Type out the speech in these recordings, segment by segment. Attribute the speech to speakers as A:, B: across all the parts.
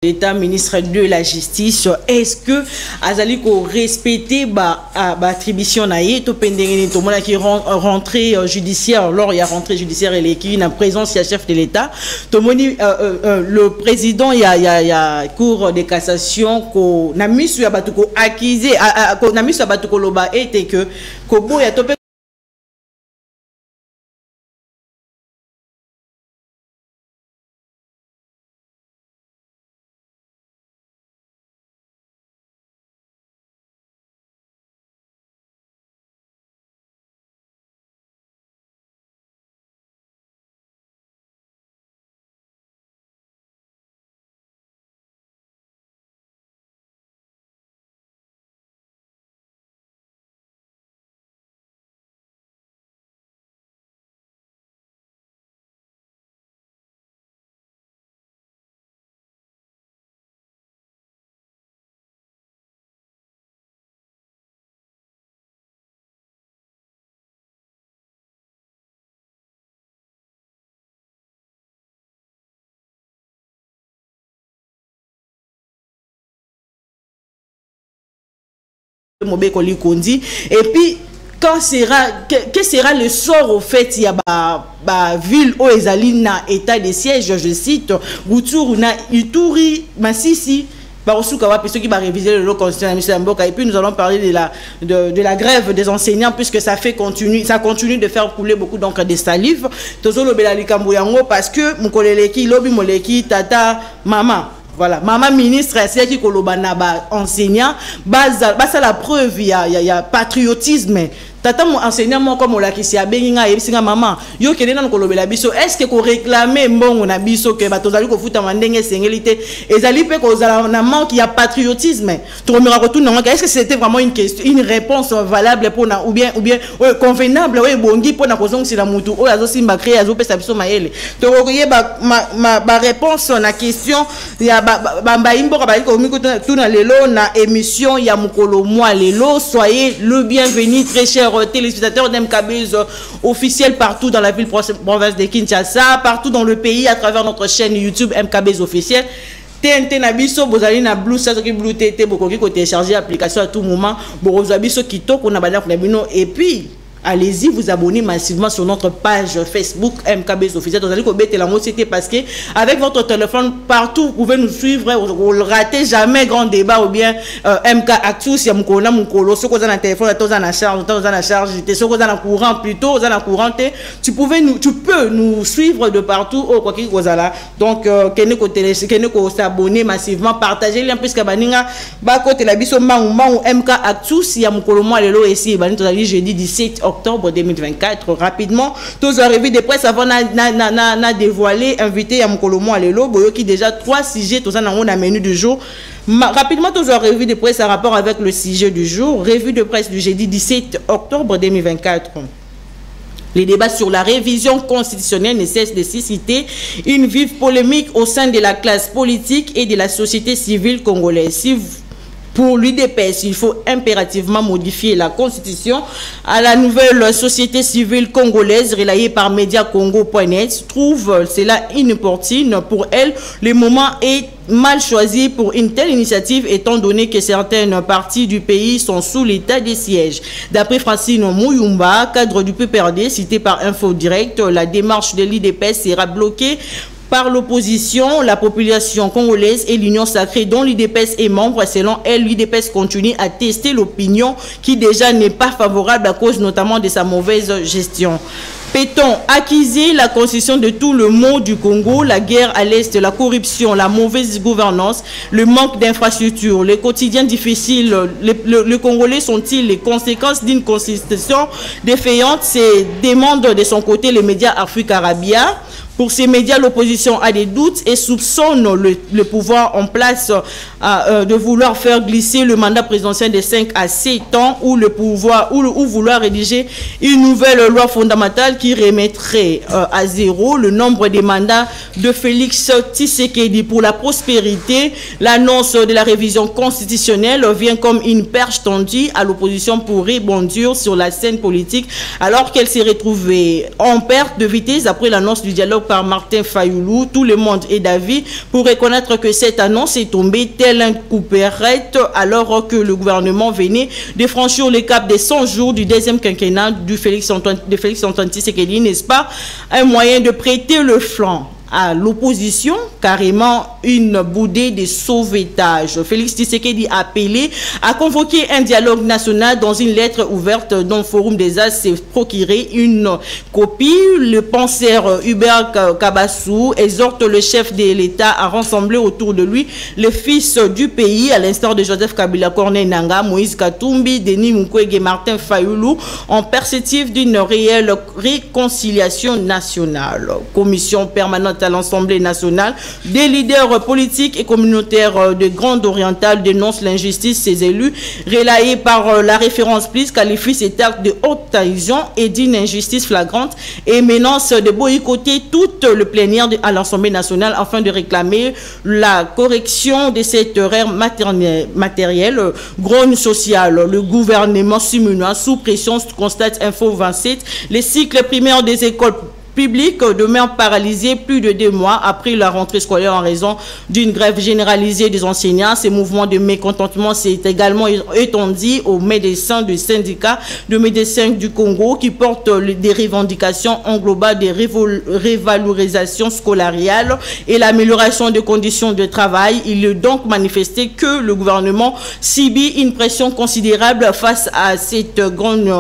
A: l'État, ministre de la Justice, est-ce que Azali ko respecter attribution naïe to pendengeni to mona qui rentrée judiciaire lors il y a rentrée judiciaire et qui une présence il y a chef de l'État to moni le président il y a cour de cassation ko na misu ya batu ko accusé ko na misu ya batu ko loba était que ko bo ya topé et puis que sera le sort au fait il y a ville où ezali na état de siège, je cite Rutshuru na Ituri Masisi ceux qui va réviser le lot constitutionnel et puis nous allons parler de la grève des enseignants puisque ça continue de faire couler beaucoup donc de salive parce que mukoleleki lobi moleki tata mama. Voilà, maman ministre, c'est qui kolobana enseignant, basa la preuve, il y a patriotisme. Tata mon enseignant moi comme on l'a qui s'est abenga et singa maman yo kene na kolobela biso est-ce que ko réclamer mbongo na biso que batozali ko futa mandenge sengelité ezali pe ko zala na manque il y a patriotisme to me retourne est-ce que c'était vraiment une question une réponse valable pour na ou bien convenable bongi pour na kozong sila mutu o azo simba créer azo pesa biso maele to koye ba réponse na question ya ba imbo ka ba ko miko tuna lelo na émission ya mukolo moi lelo soyez le bienvenu très cher téléspectateurs d'MKBz officiel partout dans la ville province de Kinshasa, partout dans le pays à travers notre chaîne YouTube MKBz officiel. TNT Nabiso, Bozali na Blue, ça qui Blue TT, Bokoki ko télécharger l'application à tout moment, Borozabiso Kito, qu'on a banné et puis allez-y vous abonner massivement sur notre page Facebook MKBz officiel. Vous allez commettre la mosité parce que avec votre téléphone partout vous pouvez nous suivre, vous ne ratez jamais grand débat ou bien MK Actu si mukona mukolo ce qu'on a dans téléphone temps en charge ce qu'on a en courant plutôt en courant tu peux nous suivre de partout au quoi qu'il soit là donc keneko s'abonner massivement partager lien puisque baninga ba côté la biso ou MK Actu si mukolo moi lelo ici bani tozali jeudi 17 octobre 2024 rapidement tous arrivés de presse avant na dévoilé invité à Mukolomo Alelo boyo qui déjà 3 sujets tous en a menu du jour rapidement tous revue de presse en rapport avec le sujet du jour revue de presse du jeudi 17 octobre 2024. Les débats sur la révision constitutionnelle ne cessent de susciter une vive polémique au sein de la classe politique et de la société civile congolaise. Pour l'UDPS, il faut impérativement modifier la constitution. À la nouvelle société civile congolaise relayée par mediacongo.net trouve cela inopportune pour elle. Le moment est mal choisi pour une telle initiative étant donné que certaines parties du pays sont sous l'état de siège. D'après Francine Mouyumba, cadre du PPRD cité par Info Direct, la démarche de l'UDPS sera bloquée par l'opposition, la population congolaise et l'Union sacrée dont l'UDPS est membre. Selon elle, l'UDPS continue à tester l'opinion qui déjà n'est pas favorable à cause notamment de sa mauvaise gestion. Peut-on accuser la constitution de tout le monde du Congo, la guerre à l'Est, la corruption, la mauvaise gouvernance, le manque d'infrastructures, les quotidiens difficiles, les Congolais sont-ils les conséquences d'une constitution défaillante? C'est demande de son côté les médias Afrique Arabia. Pour ces médias, l'opposition a des doutes et soupçonne le pouvoir en place de vouloir faire glisser le mandat présidentiel de 5 à 7 ans ou le pouvoir ou vouloir rédiger une nouvelle loi fondamentale qui remettrait à zéro le nombre des mandats de Félix Tshisekedi pour la prospérité. L'annonce de la révision constitutionnelle vient comme une perche tendue à l'opposition pour rebondir sur la scène politique alors qu'elle s'est retrouvée en perte de vitesse après l'annonce du dialogue par Martin Fayoulou. Tout le monde est d'avis pour reconnaître que cette annonce est tombée tel un couperet alors que le gouvernement venait de franchir le cap des 100 jours du deuxième quinquennat de Félix Antoine Tshisekedi, n'est-ce pas? Un moyen de prêter le flanc à l'opposition, carrément une boudée de sauvetage. Félix Tshisekedi a appelé à convoquer un dialogue national dans une lettre ouverte dont le Forum des As s'est procuré une copie. Le penseur Hubert Kabassou exhorte le chef de l'État à rassembler autour de lui les fils du pays, à l'instar de Joseph Kabila, Corneille Nangaa, Moïse Katumbi, Denis Mukwege et Martin Fayoulou, en perspective d'une réelle réconciliation nationale. Commission permanente à l'Assemblée nationale, des leaders politiques et communautaires de Grande Orientale dénoncent l'injustice ces élus, relayés par la référence plus qualifie cet acte de haute trahison et d'une injustice flagrante et menace de boycotter toute le plénière à l'Assemblée nationale afin de réclamer la correction de cette erreur matérielle. Grogne sociale, le gouvernement simulant sous pression, constate Info 27, les cycles primaires des écoles public demeure paralysé plus de 2 mois après la rentrée scolaire en raison d'une grève généralisée des enseignants. Ces mouvements de mécontentement s'est également étendu aux médecins du syndicat de médecins du Congo qui portent des revendications englobant des revalorisations scolaires et l'amélioration des conditions de travail. Il est donc manifesté que le gouvernement subit une pression considérable face à cette grogne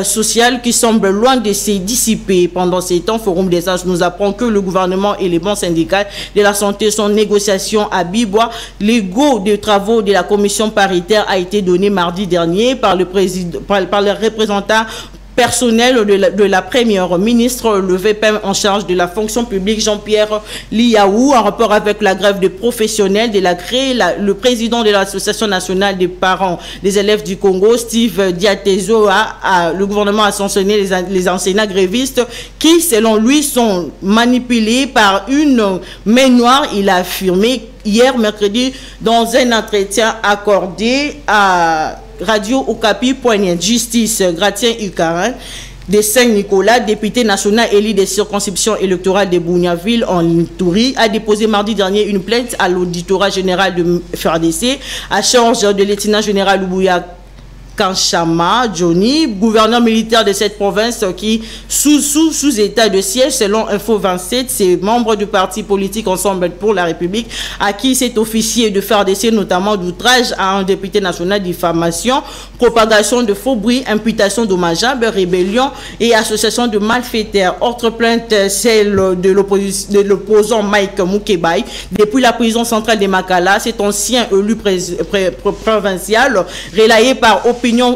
A: sociale qui semble loin de se dissiper. Pendant ces temps, Forum des As nous apprend que le gouvernement et les bons syndicats de la santé sont en négociation à Bibois. Le go des travaux de la commission paritaire a été donné mardi dernier par le représentant personnel de la première ministre, le VPM en charge de la fonction publique, Jean-Pierre Liaou, en rapport avec la grève des professionnels de la CRE, le président de l'Association nationale des parents des élèves du Congo, Steve Diatezo, le gouvernement a sanctionné les enseignants grévistes qui, selon lui, sont manipulés par une main noire. Il a affirmé hier, mercredi, dans un entretien accordé à Radio Okapi, justice, Gratien Ukarin, de Saint-Nicolas, député national élu des circonscriptions électorales de Bouniaville en Ituri, a déposé mardi dernier une plainte à l'auditorat général de FRDC à charge de lieutenant général Ubouya Kanchama Johnny, gouverneur militaire de cette province qui, sous état de siège, selon Info 27, ses membres du parti politique Ensemble pour la République, à qui cet officier de FARDC, notamment d'outrage à un député national, diffamation, propagation de faux bruits, imputation dommageable, rébellion et association de malfaiteurs. Autre plainte, celle de l'opposant Mike Mukebai. Depuis la prison centrale de Makala, cet ancien élu provincial, relayé par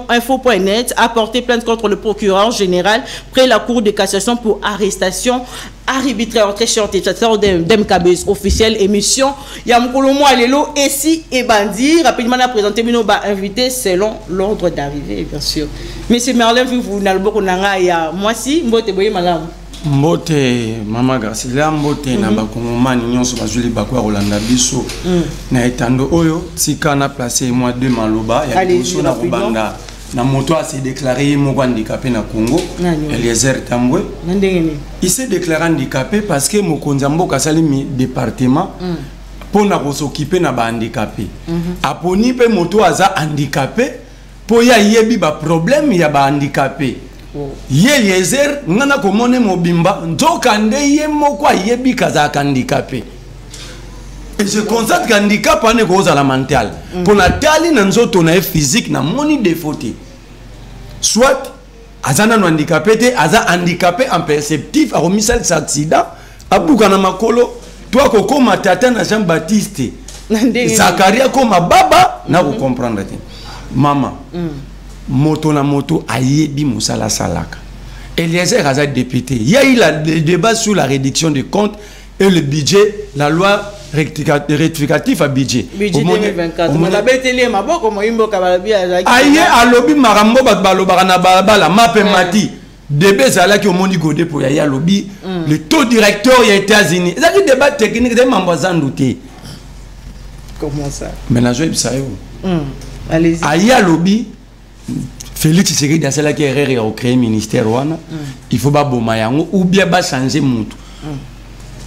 A: Info.net, a porté plainte contre le procureur général près la Cour de cassation pour arrestation arbitraire. Très cher téléspectateur d'MKBS officiel émission Yamkolomo Alelo Essi et Bandi. Rapidement, on a présenté nos invités selon l'ordre d'arrivée, bien sûr. Monsieur Merlin, vous n'avez pas de moi si, mbote boye malam.
B: Mbote mama Garcia, mbote na bakongomani nyonso bazuli bakwa Rolanda biso na etando oyo tika na placer moi de maloba ya biso na kubanda na moto a s'est déclaré moko handicapé na Congo. Eliezer Tambwe il s'est déclaré handicapé parce que mokonzi mboka sali mi département pour na s'occuper na ba handicapé aponi pe moto aza handicapé po ya yebi ba problème ya ba handicapé. Eliezer ngana komone mobimba nzokande ye moko ayebi kazaka handicapé. Et je constate qu'handicap ane koza la mental. Pour na tali na nzoto na physique na moni défaut. Soit azana no handicapé te aza handicapé imperceptif a remisal sa accident abuka na makolo toi koko matata na Jean Baptiste Zakaria koma baba na ko comprendre te mama moto na moto ayebi musala salaka. Eliezer aza député. Il y a eu le débat sur la réduction des comptes et le budget, la loi rectificative à budget.
A: Budget 2024. On a bételé ma boque comme imbo kabalabi azaki.
B: Aye alobi marambo balobaka na balabala mape mati. Débé zala ki omoni godé pour ya lobby le taux directeur aux États-Unis. Ça qui débat technique de mamboazan douté.
A: Comment ça?
B: Ménage ibsayo.
A: Allez-y.
B: Aye lobby Félix Tshisekedi a cela qui est créé ministère wana il faut ba boma yango ou bien ba changer mutu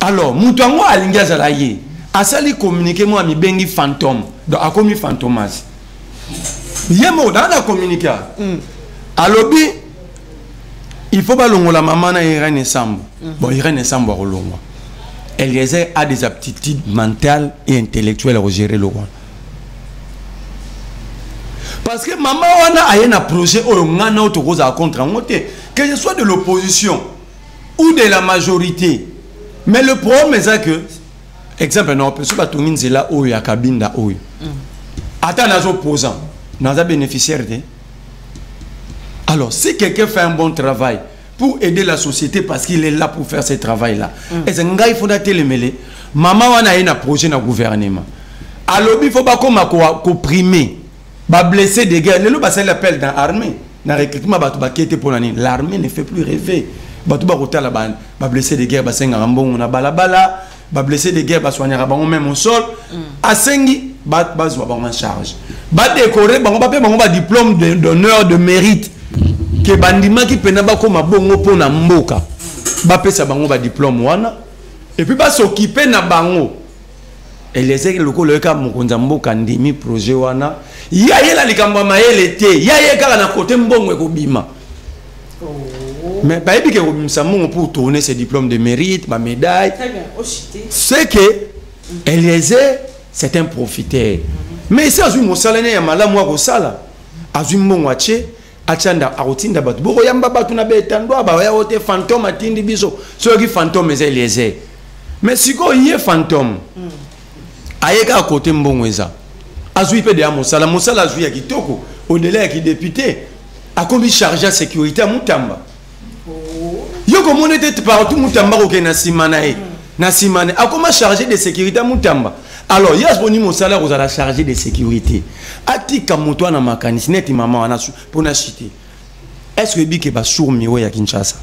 B: Alors mutango alinga zalaye asali communiquer moi mi bengi fantôme donc a commis fantomas yemo dans la communiquer alobi il faut pas longola maman na Irène Sambo bon Irène Sambo a longo Eliezer a des aptitudes mentales et intellectuelles à gérer le roi parce que maman wana a un projet au ngana auto cause à contre ngote que ce soit de l'opposition ou de la majorité mais le problème est que exemple non peut pas tout le là où il y a cabine où attends les opposants n'a bénéficiaire de alors si quelqu'un fait un bon travail pour aider la société parce qu'il est là pour faire ce travail là et c'est il faut dater les mêlés maman wana a un projet dans gouvernement alors il faut pas comme comprimer ba blessé des guerres le bas l'appel dans l'armée dans recrutement ba ba qui était pour l'année l'armée ne fait plus rêver ba tout ba côté là ba blessé des guerres ba senga mbongo na balabala ba blessé des guerres ba soigner bango même au sol asengi ba zo ba en charge ba décorer bango ba pe bango ba diplôme d'honneur de mérite que bandima qui pena ba comme bongo pona mboka ba pesa bango ba diplôme wana et puis ba s'occuper na bango et les ailes locaux le cas mokonza mboka ndimi projet wana ya yela likamba mayele te ya yeka na côté mbongo ko bima mais ba ebi ke ko bimsa mongo pour tourner ses diplômes de mérite ba médaille c'est que Eliezer c'est un profiteur mais si azui mosalane ya malamu ko sala azui mbongo ache achanda arotinda batu boko yamba batu na betando ba ya ote fantôme atindi biso so ki fantôme c'est Eliezer mais siko yé fantôme ayeka à côté mbongo eza azui pe de mosala mosala azui ya kitoko au-delà qui député a commis chargé à sécurité à Mutamba yo comme on était partout Mutamba ko na simanae na simane a comment chargé de sécurité à Mutamba alors yas boni mosala ko za chargé de sécurité atika moto na makanisi neti maman wana pour na chiter est-ce que bike ba sourmiwa ya Kinshasa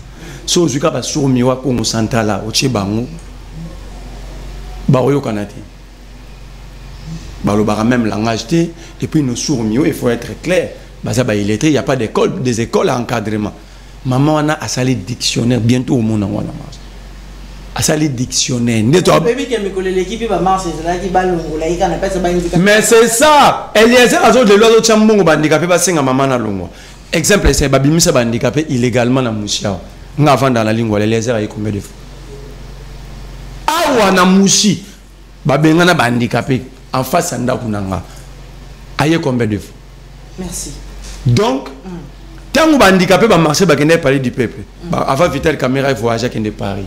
B: so zuka ba sourmiwa Congo central au Chebango ba oyo kanati balobara même langage et puis nos sourds il faut être clair il n'y a pas d'école des écoles à encadrement maman on a salé dictionnaire bientôt au monde a salé dictionnaire mais c'est ça Eliezer azo de l'autre chambongo bandicapé ba senga maman na longo exemple c'est babimisa bandicapé illégalement na mushia nga avant dans la langue Eliezer a combien de fois awa na mushi babenga na bandicapé en face à Ndakunanga. Aïe combien de fois?
A: Merci.
B: Donc, tant que les handicapés vont marcher, ils vont parler du peuple. Avant Vital Caméra, il voyage à Paris.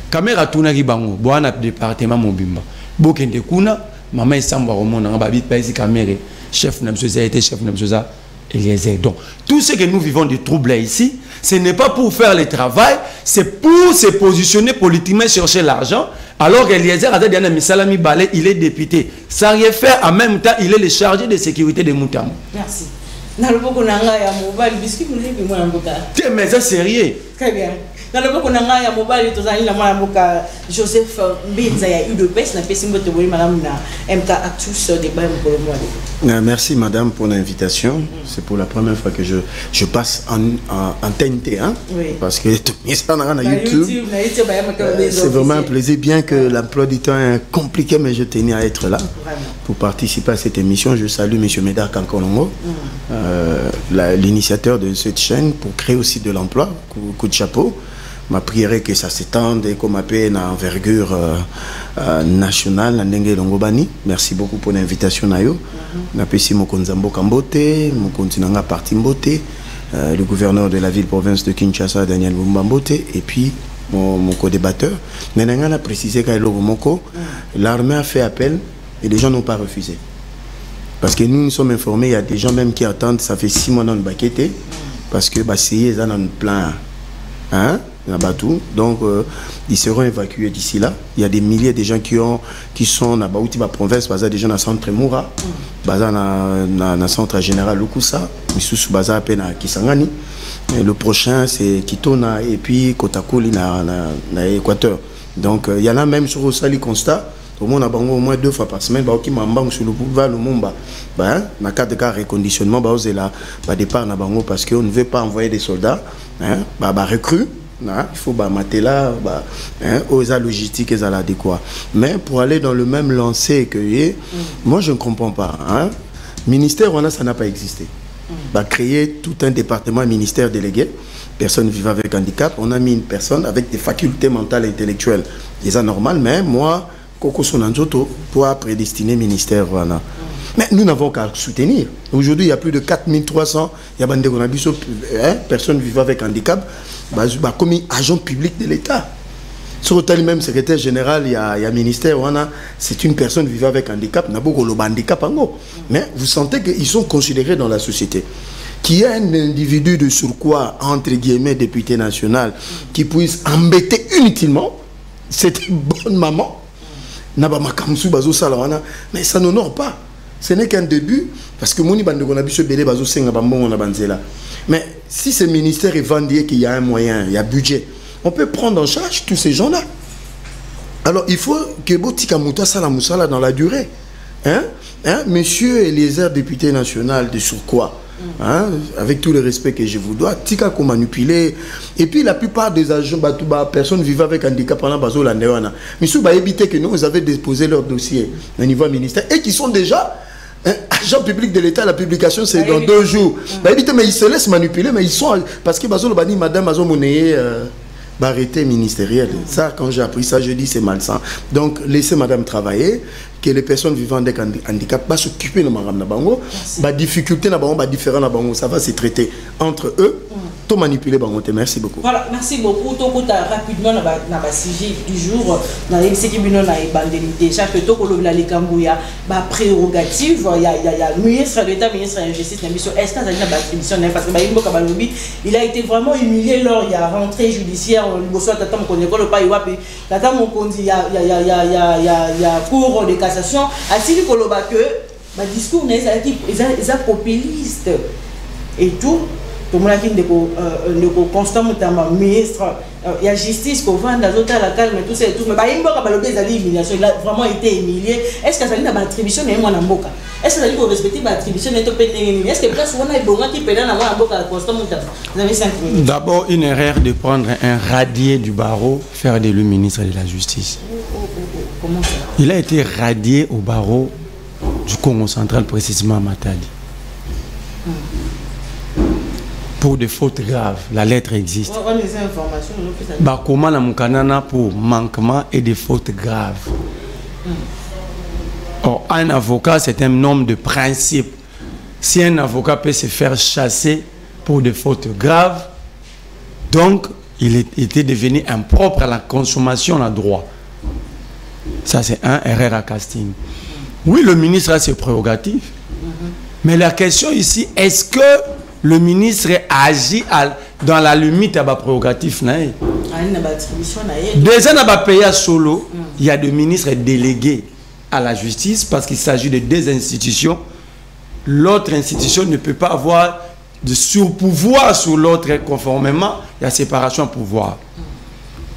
B: Caméra tourne à Bango, Boana département Mobimba. Bokende Kuna, maman est sans au monde, on va vite passer caméra. Chef Namsoza était chef Namsoza. Eliezer. Donc, tout ce que nous vivons de troubles ici, ce n'est pas pour faire le travail, c'est pour se positionner politiquement, chercher l'argent. Alors qu'Eliezer Azadiana Misalami Balé, il est député. Sans rien faire, en même temps, il est le chargé de sécurité de Moutam.
A: Merci. Mais
B: c'est sérieux.
A: Très bien. Joseph Mbinza ya UDPS na pesi mbote boyi madame na MK Actus de Bayam.
C: Merci madame pour l'invitation. C'est pour la première fois que je passe en TNT hein? Oui. Parce que ça na YouTube. C'est vraiment un plaisir bien que l'emploi du temps est compliqué mais je tenais à être là pour participer à cette émission. Je salue monsieur Médard Kankolongo, l'initiateur de cette chaîne pour créer aussi de l'emploi. Coup de chapeau. Ma prière est que ça s'étende et qu'on m'appelle en envergure nationale. Merci beaucoup pour l'invitation. Napesi Mokonzambo Kambote, Mokontinanga Parti Mbote, le gouverneur de la ville-province de Kinshasa, Daniel Mbambote, et puis mon co-débatteur. Nenanga a précisé qu'à Moko, l'armée a fait appel et les gens n'ont pas refusé. Parce que nous sommes informés, il y a des gens même qui attendent, ça fait 6 mois dans le baqueté, parce que c'est dans le plan. Hein? Donc ils seront évacués d'ici là. Il y a des milliers de gens qui sont dans la province, des gens dans le centre Moura, dans le centre général Lukusa, à Kisangani. Et le prochain c'est Kitona et puis Kotakoli dans l'Équateur. Donc il y en a même sur le sali constat. Au moins, on a au moins 2 fois par semaine, qui m'embang sur le pouvoir, le monde, dans le cadre de cas reconditionnement, départ parce qu'on ne veut pas envoyer des soldats, recrues. il faut mater là, aux logistiques et à l'adéquat. Mais pour aller dans le même lancer que moi je ne comprends pas. Ministère, ça n'a pas existé. Créer tout un département ministère délégué, personne vivant avec handicap, on a mis une personne avec des facultés mentales et intellectuelles. C'est normal, mais moi, Koko Sonanzoto, pour prédestiner ministère, voilà. Mais nous n'avons qu'à soutenir. Aujourd'hui, il y a plus de 4300 personnes vivant avec handicap, comme agent public de l'État. Sur le même secrétaire général, il y a ministère, c'est une personne vivant avec handicap, n'a pas de handicap. Mais vous sentez qu'ils sont considérés dans la société. Qu'il y a un individu de surcroît, entre guillemets, député national, qui puisse embêter inutilement cette bonne maman, mais ça n'honore pas. Ce n'est qu'un début, parce que mais si ce ministère est vendu qu'il y a un moyen, il y a budget, on peut prendre en charge tous ces gens-là. Alors il faut que Botika Mouta Salamoussala dans la durée. Monsieur Eliezer, député national de surcroît, avec tout le respect que je vous dois, Tika qu'on manipulé. Et puis la plupart des agents, personnes vivant avec handicap pendant Bazo Landewana, monsieur va éviter que nous, vous avez déposé leur dossier au niveau ministère et qui sont déjà agents publics de l'État. La publication c'est dans 2 jours. Mais ils se laissent manipuler, mais ils sont parce que Bazo Lobani, madame Bazo Moneye, arrêté ministériel. Ça, quand j'ai appris ça, je dis c'est malsain. Donc, laissez madame travailler, que les personnes vivant avec handicap va s'occuper de madame Nabango, la difficulté Nabango, différent Nabango, ça va se traiter entre eux, tout manipuler Bango. Merci beaucoup.
A: Voilà, merci beaucoup. Tout rapidement, dans le sujet du jour, dans les déjà que tout le monde prérogative, il y a le ministre de l'État, ministre de la Justice, est-ce qu'il y a une attribution parce que il a été vraiment humilié lors il y a rentrée judiciaire, il y a cours de cassation, à Sili Koloba que le discours est populiste et tout. Tout le monde a constamment ministre, il y a justice qu'on vend dans l'hôtel à la calme et tout ça et tout. Mais il a vraiment été humilié. Est-ce que ça a une attribution de moi Namboka? Est-ce que ça a une respecter l'attribution de Topé? Est-ce que place on a un bon qui pédale à moi Namboka constamment? Vous avez 5 minutes.
B: D'abord, une erreur de prendre un radié du barreau, faire de lui ministre de la Justice.
A: Comment ça?
B: Il a été radié au barreau du Congo central, précisément à Matadi. Pour des fautes graves, la lettre existe. Comment la Moukanana pour manquement et des fautes graves. Or, un avocat, c'est un homme de principe. Si un avocat peut se faire chasser pour des fautes graves, donc il était devenu impropre à la consommation à droit. Ça, c'est un erreur à casting. Oui, le ministre a ses prérogatives. Mais la question ici, est-ce que le ministre agit dans la limite à la prérogative? Déjà, dans le pays solo, il y a des ministres délégués à la justice parce qu'il s'agit de 2 institutions. L'autre institution ne peut pas avoir de surpouvoir sur l'autre conformément à la séparation de pouvoir.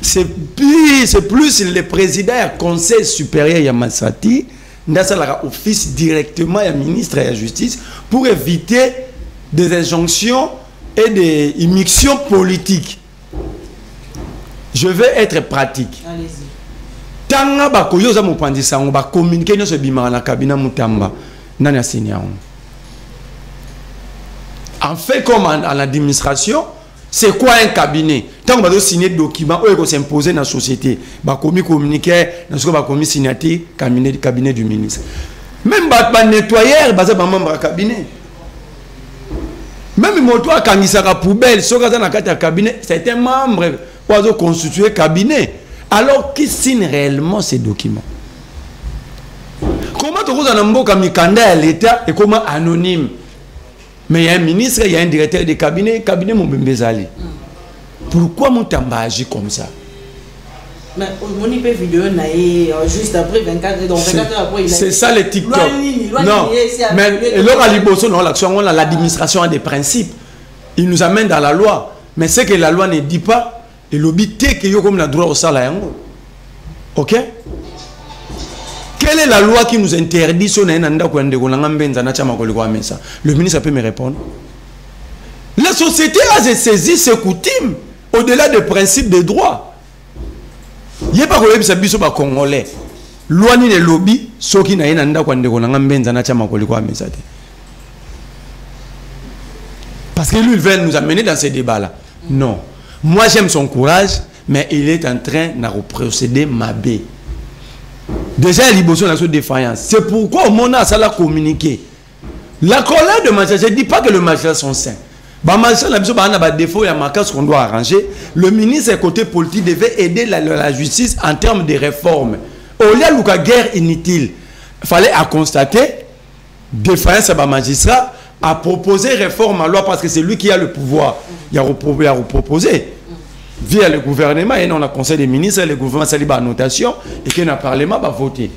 B: C'est plus le président du Conseil supérieur Yamassati, dans office directement à ministre de la Justice pour éviter des injonctions et des immixtions politiques. Je vais être pratique.
A: Allez-y.
B: Tanga bakoyoza mopandisa on va communiquer dans ce bimara na cabinet mutamba nani asenia on. En fait, comme en l'administration, c'est quoi un cabinet? Tant qu'on va signer des documents, on va s'imposer dans la société. Va communiquer, dans ce qu'on va signer cabinet du ministre. Même les nettoyeurs, basé sur membre cabinet. Même si toi, quand il sera poubelle, si on a un cabinet, c'est un membre qui va constituer cabinet. Alors, qui signe réellement ces documents? Comment tu as un candidat à l'État et comment anonyme? Mais il y a un ministre, il y a un directeur de cabinet Mbembezali. Pourquoi Moutamba agit comme ça?
A: Mais on y peut vidéo juste après 24 donc 24 heures après.
B: C'est ça le TikTok. Non, mais l'action, l'administration a des principes. Il nous amène dans la loi. Mais ce que la loi ne dit pas, et l'obité que yo comme la droit au salaire. Ok? Quelle est la loi qui nous interdit si on a un le ministre peut me répondre. La société a saisi ses coutumes. au-delà des principes de droit. Il n'y a pas de problème, c'est congolais. Loi ni les lobbies, ceux qui n'ont pas de parce que lui, il veut nous amener dans ces débats-là. Non. Moi, j'aime son courage, mais il est en train de procéder mabé. Déjà, il y a une défaillance. C'est pourquoi au monde a ça communiqué. La colère de magistrat, je ne dis pas que le magistrat sont sains. Le magistrat a des défauts, il y a marqué ce qu'on doit arranger. Le ministre, côté politique, devait aider la justice en termes de réformes. Au lieu de la guerre inutile, il fallait constater défaillance à magistrat, à proposer réforme à loi parce que c'est lui qui a le pouvoir. Il a proposé. Via le gouvernement, et on a conseil des ministres, le gouvernement s'est dit à notation et que le Parlement va voter.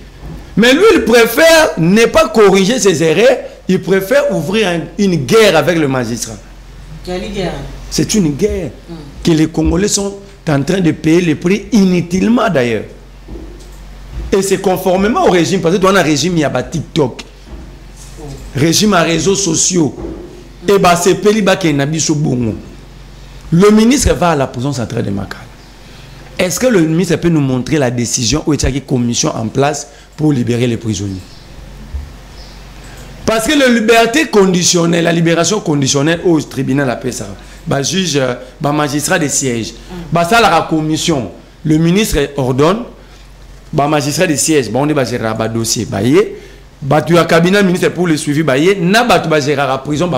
B: Mais lui, il préfère ne pas corriger ses erreurs, il préfère ouvrir une guerre avec le magistrat.
A: Quelle guerre? C'est
B: une guerre que les Congolais sont en train de payer le prix inutilement d'ailleurs. Et c'est conformément au régime, parce que dans un régime, il y a TikTok, régime à réseaux sociaux, et c'est Péliba qui est Nabiso Bongo. Le ministre va à la prison centrale de Makala. Est-ce que le ministre peut nous montrer la décision où il y a une commission en place pour libérer les prisonniers? Parce que la liberté conditionnelle, la libération conditionnelle au tribunal appelle ça, juge, magistrat de siège, ça la commission, le ministre ordonne, magistrat de siège, on va gérer un dossier, tu as cabinet ministre pour le suivi, na gérer la prison,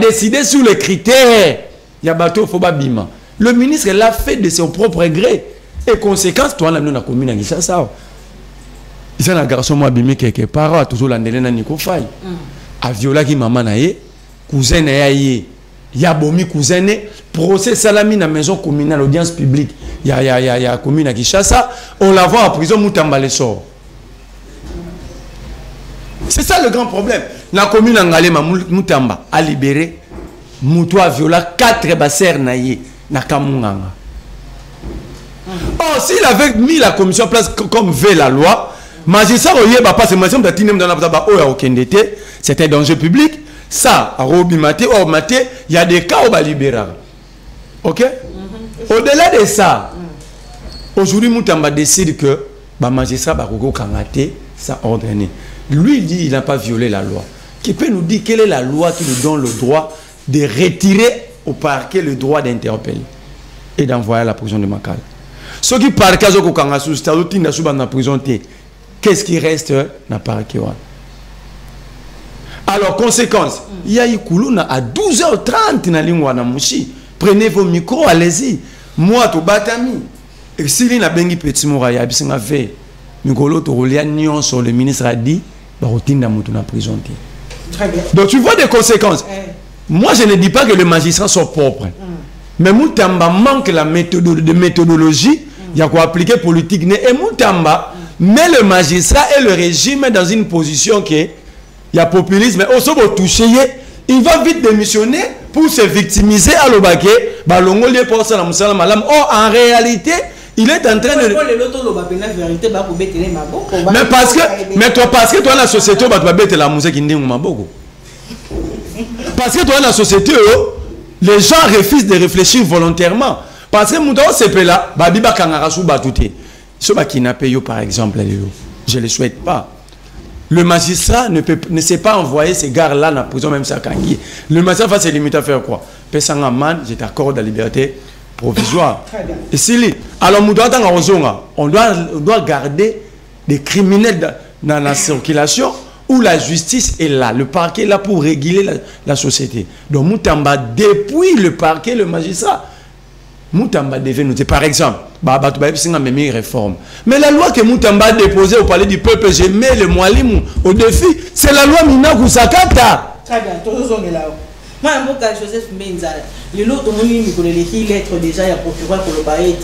B: décider sur les critères. Il y a bateau faut bima. Le ministre l'a fait de son propre gré. Et conséquence, toi, on a une commune à Gishasa. Il y a un garçon qui a bimé quelque part, toujours l'andelena Nico Faye. A viola qui maman naïe, cousin naïe, il y a bomi cousin, procès salami dans la maison communale, audience publique. Il y a commune à Gishasa, on la voit en prison, Moutamba les sort. C'est ça le grand problème. La commune en Galema, Moutamba a libéré. Moutoua viola 4 bassères naïe na Kamunganga. Oh, s'il avait mis la commission en place comme veut la loi, magistrat oyeba pas c'est magistrat datinem dans la baba oya okendete, c'était danger public. Ça, à Robi Maté, au Maté, il y a des cas où va libérer. OK? Au-delà de ça, aujourd'hui Moutamba décide que le magistrat va kangate ça ordonné. Lui il dit il n'a pas violé la loi. Qui peut nous dire quelle est la loi qui nous donne le droit de retirer au parquet le droit d'interpeller et d'envoyer à la prison de Makala. Ceux qui parquet dans la prison, qu'est-ce qui reste dans le parquet? Alors, conséquence, il y a eu Koulouna à 12h30 dans la lingua na Mouchi. Prenez vos micros, allez-y. Moi, tu batami. Et si il y a bengi petit mouraya, il y a fait Mikolo Torolia Nyon sur le ministre a dit, bah routine dans la prison.
A: Très bien.
B: Donc tu vois des conséquences. Moi, je ne dis pas que les magistrats sont propres. Mais Moutamba manque la méthodologie. Il y a quoi appliquer politique. Et Moutamba met le magistrat et le régime dans une position qui est il y a populisme. Mais au toucher, il va vite démissionner pour se victimiser à l'Obaké. Oh, en réalité, il est en train de... parce que toi, la société, tu vas mettre la musique qui parce que dans la société, les gens refusent de réfléchir volontairement. Parce que mon c'est là, Babiba Kangarasu Batouté. Ce qui n'a payé par exemple, je ne le souhaite pas. Le magistrat ne sait pas envoyer ces gars-là dans la prison, même ça Kangi. Le magistrat va se limiter à faire quoi? Pessangaman, je t'accorde la liberté provisoire. Et si, alors on doit garder des criminels dans la circulation. Où la justice est là, le parquet est là pour réguler la société. Donc Moutamba, depuis le parquet, le magistrat, Moutamba devait nous dire, par exemple, une réforme. Mais la loi que Moutamba a déposée au palais du peuple, j'ai mis le Moualim au défi, c'est la loi Mina Kousakata.
A: Très bien, tous là. Moi, Joseph Mbenza, les autres ont eu les lettres déjà, il y a procureur pour le bail,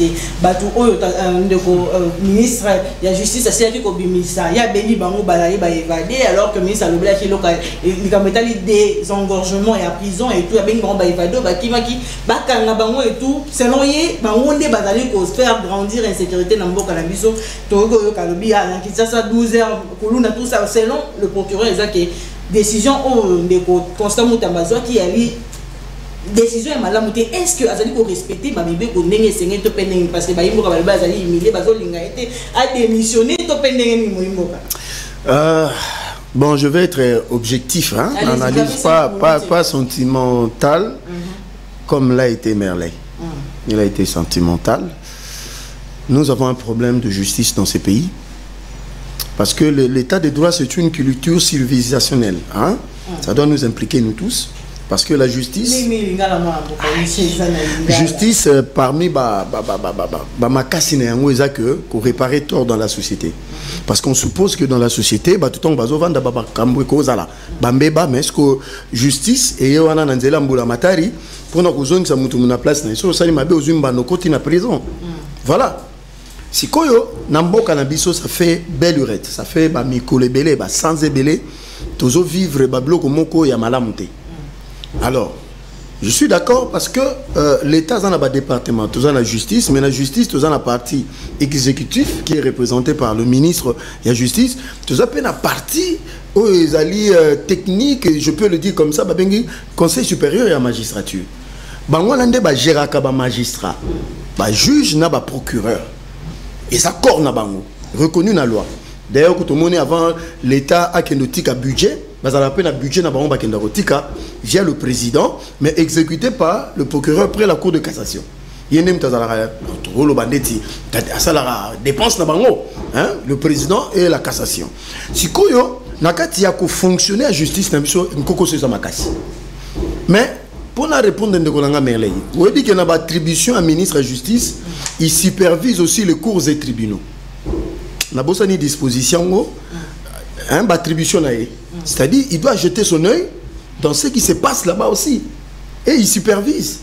A: le ministre de la justice, il y a Béni Bango Balaye évadé, alors que le ministre a le des engorgements et à prison et tout, il y a Béni Bango évadé, Bakanga Bango et tout, selon lui, Bango de Bazali pour faire grandir l'insécurité dans le Boka-Nabiso, Togo Kalobi, qui ça 12 heures, Koulouna, tout ça, selon le procureur, décision de constant Moutamba qui a eu décision est malade. Est-ce que Azali ko respecter ba bébé ko ndenge sengé to pendeng parce que ba yimboka ba Azali humilié ba zolinga été a démissionné to pendeng ni moyimboka.
C: Bon, je vais être objectif, hein. N'analyse pas sentimental comme l'a été Merley. Il a été sentimental. Nous avons un problème de justice dans ces pays. Parce que l'état de droit, c'est une culture civilisationnelle. Hein? Ça doit nous impliquer, nous tous. Parce que la justice... Justice, parmi ma cassine, qu'on réparer tort dans la société. Parce qu'on suppose que dans la société, tout le monde va mais est-ce que justice, et on a un mboula matari, pour nous que ça m'a place, na prison. Voilà. Si koyo nambo cannabis ça fait belle urette, ça fait ba mikole belé, ba sans belé, toujours vivre ba bloco moko ya malamunte. Alors, je suis d'accord parce que l'État dans le département, tout dans la justice, mais la justice, tout dans la partie exécutive qui est représentée par le ministre de la justice, tout ça la partie où ils allient technique, je peux le dire comme ça, babengi conseil supérieur et la magistrature. Bangolande ba géraka ba magistrat, ba juge na ba procureur. Et ça corps na bango, reconnu na loi. D'ailleurs, quand on est avant l'État a un budget, mais ça appelle un budget na bango ba via le président, mais exécuté par le procureur après la cour de cassation. Il y a dépense na bango, hein, le président et la cassation. Si koyo nakati ya ko fonctionner à justice na biso nkoko se makasi. Mais pour répondre à Ndekolanga Merley, vous avez dit qu'il y a une attribution à ministre de la Justice, il supervise aussi les cours et tribunaux. Il y a une disposition, une attribution, c'est-à-dire il doit jeter son œil dans ce qui se passe là-bas aussi. Et il supervise.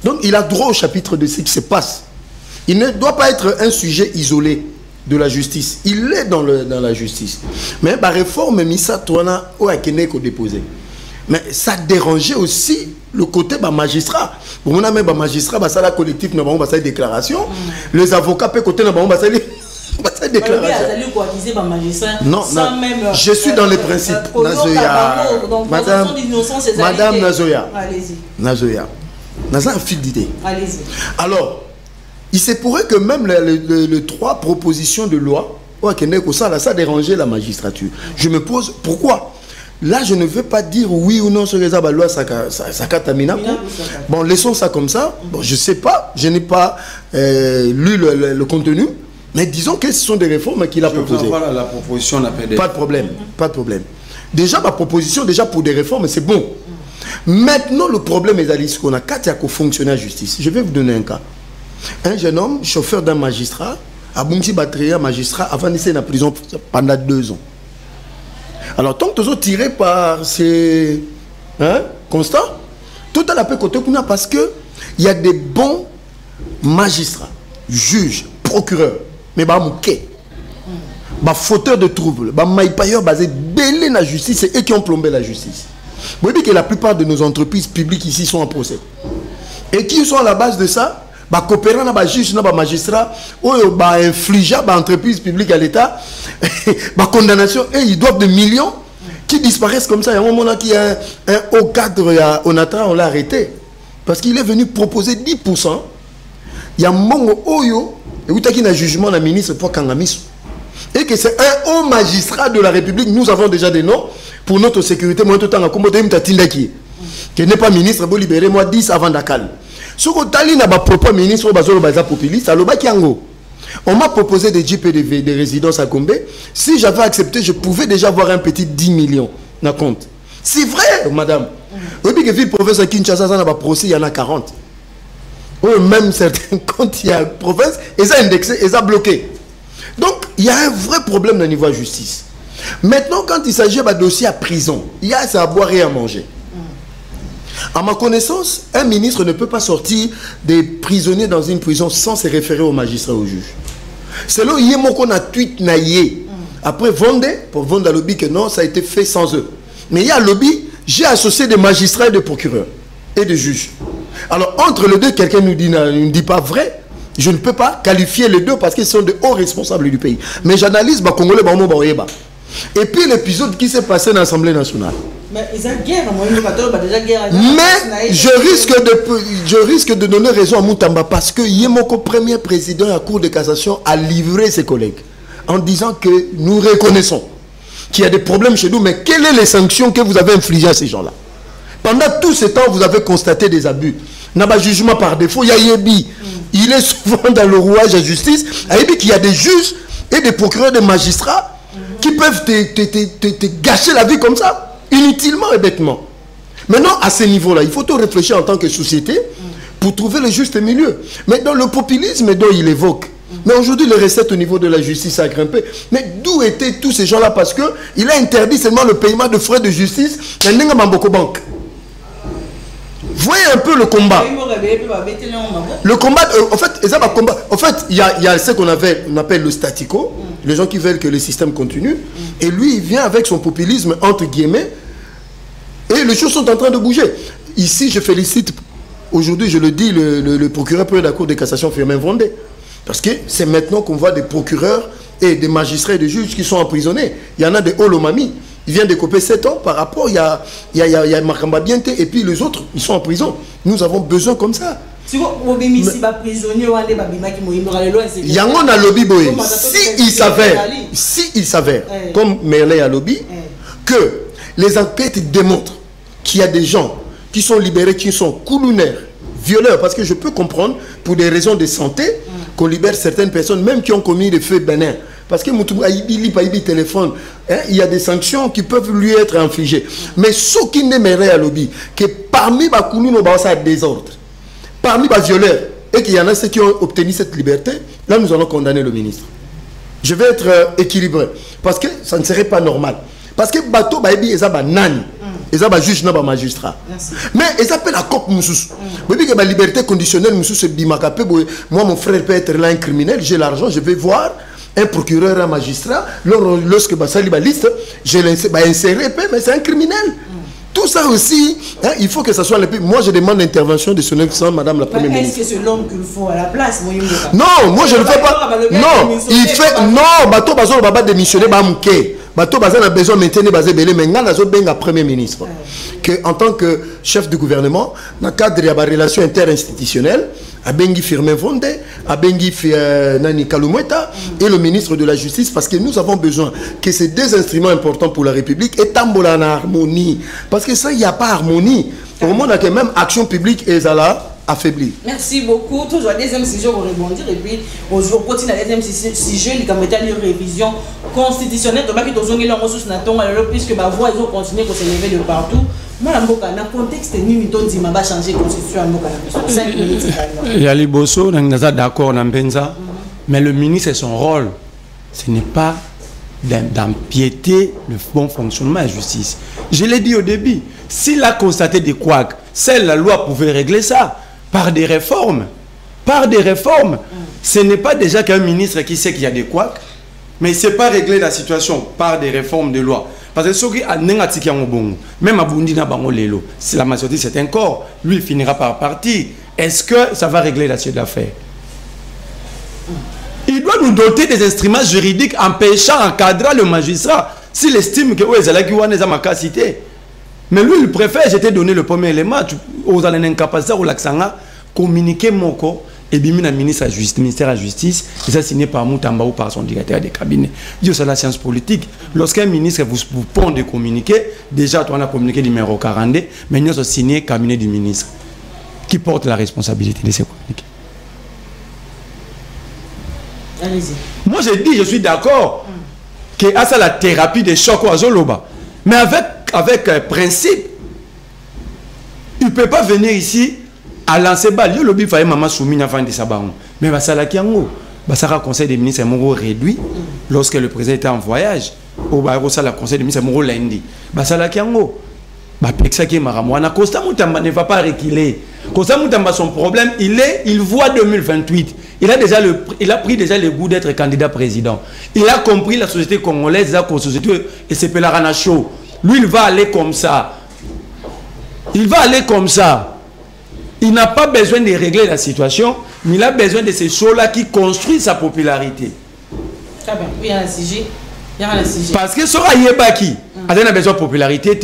C: Donc il a droit au chapitre de ce qui se passe. Il ne doit pas être un sujet isolé de la justice. Il est dans la justice. Mais la réforme, Missa Toana, où est-ce qu'on déposé? Mais ça dérangeait aussi le côté magistrat. Pour moi, même magistrat, ça la collectif, nous avons une déclaration. Les avocats peuvent côté nous avons une déclaration. Non, je suis dans les principes. Madame Nazoya. Nazoya. Nazoya a un fil d'idée. Alors, il se pourrait que même les trois propositions de loi, ça dérangeait la magistrature. Je me pose pourquoi. Là, je ne veux pas dire oui ou non sur les loi Sakatamina. Bon, laissons ça comme ça. Bon, je ne sais pas, je n'ai pas lu le contenu, mais disons que ce sont des réformes qu'il a proposées.
B: Voilà, la proposition n'a pas de...
C: Pas de problème, pas de problème. Déjà, ma proposition, déjà pour des réformes, c'est bon. Maintenant, le problème est d'aller qu'on a quatre à fonctionner à justice. Je vais vous donner un cas. Un jeune homme, chauffeur d'un magistrat, a Boumti Batria, magistrat, avant d'être dans la prison pendant 2 ans. Alors, tant que tu es tiré par ces constats, tout à la paix côté parce qu'il y a des bons magistrats, juges, procureurs, mais bah mouké, bah fauteur de troubles, bah maïpailleurs basé belé la justice, c'est eux qui ont plombé la justice. Vous voyez que la plupart de nos entreprises publiques ici sont en procès. Et qui sont à la base de ça? Bah coopérant na ba juge na ba magistrat ou bah infliger ba entreprise publique à l'État bah condamnation et ils doivent des millions qui disparaissent comme ça. Il y a un moment qui a un haut cadre on l'a arrêté parce qu'il est venu proposer 10%. Il y a un moment oyo et où t'as qui a jugement la ministre pour Kangamis et que c'est un haut magistrat de la République. Nous avons déjà des noms pour notre sécurité. Moi tout temps qui n'est pas ministre pour libérer moi 10 avant Dakar. Ce que Tali n'a pas propre ministre au bazolo baza populiste, on m'a proposé des JP de résidence à Gombe. Si j'avais accepté, je pouvais déjà avoir un petit 10 millions na compte. C'est vrai, madame. Oui, que le professeur Kinshasa n'a pas procès, il y en a 40. Ou même certains comptes, il y a province, et ça indexé, et ça bloqué. Donc, il y a un vrai problème au niveau de la justice. Maintenant, quand il s'agit d'un dossier à prison, il y a ça à boire et à manger. À ma connaissance, un ministre ne peut pas sortir des prisonniers dans une prison sans se référer au magistrat ou au juge. C'est là où on a tweet naïe. Après, pour vendre à lobby que non, ça a été fait sans eux. Mais il y a un lobby, j'ai associé des magistrats et des procureurs et des juges. Alors, entre les deux, quelqu'un nous dit pas vrai. Je ne peux pas qualifier les deux parce qu'ils sont de hauts responsables du pays. Mais j'analyse, Congolais, Et puis l'épisode qui s'est passé dans l'Assemblée nationale.
A: Mais ils ont guerre, moi, déjà guerre.
C: Mais je risque de donner raison à Moutamba parce que Yemoko, premier président à la Cour de cassation, a livré ses collègues en disant que nous reconnaissons qu'il y a des problèmes chez nous, mais quelles sont les sanctions que vous avez infligées à ces gens-là? Pendant tout ce temps, vous avez constaté des abus. Il y a un jugement par défaut. Il y a Yebi. Il est souvent dans le rouage à justice. Il y a qu'il y a des juges et des procureurs, des magistrats qui peuvent te gâcher la vie comme ça. Inutilement et bêtement. Maintenant, à ce niveau-là, il faut tout réfléchir en tant que société pour trouver le juste milieu. Mais dans le populisme dont il évoque, mais aujourd'hui, les recettes au niveau de la justice a grimpé. Mais d'où étaient tous ces gens-là? Parce qu'il a interdit seulement le paiement de frais de justice dans les banques. Voyez un peu le combat. Le combat, en fait, il y a ce qu'on appelle le statu quo, les gens qui veulent que le système continue. Et lui, il vient avec son populisme, entre guillemets, et les choses sont en train de bouger. Ici, je félicite, aujourd'hui, je le dis, le procureur de la Cour de cassation, Firmin Vondé. Parce que c'est maintenant qu'on voit des procureurs et des magistrats et des juges qui sont emprisonnés. Il y en a des Olomami. Il vient de couper 7 ans par rapport, il y a Makamba Biente et puis les autres, ils sont en prison. Nous avons besoin comme ça. Si il s'avère, comme Merley a lobby, que les enquêtes démontrent qu'il y a des gens qui sont libérés, qui sont coulounaires, violeurs, parce que je peux comprendre, pour des raisons de santé, qu'on libère certaines personnes, même qui ont commis des faits bénins. Parce que téléphone, il y a des sanctions qui peuvent lui être infligées. Mais ce qui n'aimerait à lobby, que parmi les coulounes, ça désordre, parmi les violeurs, et qu'il y en a ceux qui ont obtenu cette liberté, là nous allons condamner le ministre. Je vais être équilibré, parce que ça ne serait pas normal. Parce que bateau baby ils ont nani, ils ont juge na ba magistrat. Mais ils appellent la COP Moussous. Baby que la liberté conditionnelle Moussous se bimakapé. Moi mon frère peut être là un criminel, j'ai l'argent, je vais voir un procureur, un magistrat. Lorsque basali ba liste, je l'insérer, mais c'est un criminel. Tout ça aussi, hein, il faut que ça soit le pays. Moi, je demande l'intervention de son excellence, Madame la Première ministre.
A: Est-ce que c'est l'homme qu'il faut à la place?
C: Non, moi je ne fais pas. Non, il fait. Non, Bato Bazo Baba démissionné, Bamouké. Bato Bazan a besoin de maintenir Bazé Belé, mais Ngana Zo Benga Premier ministre. Que en tant que chef du gouvernement, dans le cadre de la relation interinstitutionnelle, à Bengi Firmin Vondé, à Bengi Nani Kalumweta et le ministre de la Justice, parce que nous avons besoin que ces deux instruments importants pour la République aient tambola en harmonie. Parce que ça, il n'y a pas harmonie. Au moment où même action publique est là. Affaibli.
A: Merci beaucoup. Toujours le deuxième sujet, on va rebondir et puis on continue le deuxième sujet, il y a une révision constitutionnelle. Puisque ma voix, ils ont continué à s'élever de partout. Moi, dans le contexte, nous avons changé la constitution. 5 minutes.
B: Il y a les bossos, on est d'accord, mais le ministre, c'est son rôle. Ce n'est pas d'empiéter le bon fonctionnement de la justice. Je l'ai dit au début, s'il a constaté des couacs, seule la loi pouvait régler ça. Par des réformes. Par des réformes. Ce n'est pas déjà qu'un ministre qui sait qu'il y a des couacs, mais il ne sait pas régler la situation par des réformes de loi. Parce que ceux qui ont même à Bundi na bango lelo, si la majorité c'est un corps, lui il finira par partir. Est-ce que ça va régler la situation d'affaires? Il doit nous doter des instruments juridiques empêchant, encadrant le magistrat s'il estime que cité. Mais lui, il préfère, je t'ai donné le premier élément, aux incapacité ou l'accent, communiquer moko et bimina ministère de la Justice, et ça signé par Moutamba ou par son directeur de cabinet. Dieu, c'est la science politique. Lorsqu'un ministre vous pond de communiquer, déjà, tu as communiqué numéro 42, mais nous avons signé cabinet du ministre qui porte la responsabilité de ces communiqués.
A: Allez-y.
B: Moi, je dis, je suis d'accord que ça la thérapie des chocs à Zoloba, mais avec principe, il ne peut pas venir ici à lancer balle. Le lobby faille maman soumine avant de sabaron. Mais basala kiango, basara conseil des ministres est réduit lorsque le président était en voyage. Au barossa la conseil des ministres est lundi. Basala kiango, bapexa qui maramwana. Costa Moutamba ne va pas reculer. Costa Moutamba son problème, il voit 2028. Il a pris déjà le goût d'être candidat président. Il a compris la société congolaise, la société et c'est Pelarana chaud. Lui, il va aller comme ça. Il va aller comme ça. Il n'a pas besoin de régler la situation, mais il a besoin de ces choses-là qui construisent sa popularité.
A: Très bien. Oui, il y a un sujet.
B: Parce que sera yebaki, a besoin de popularité,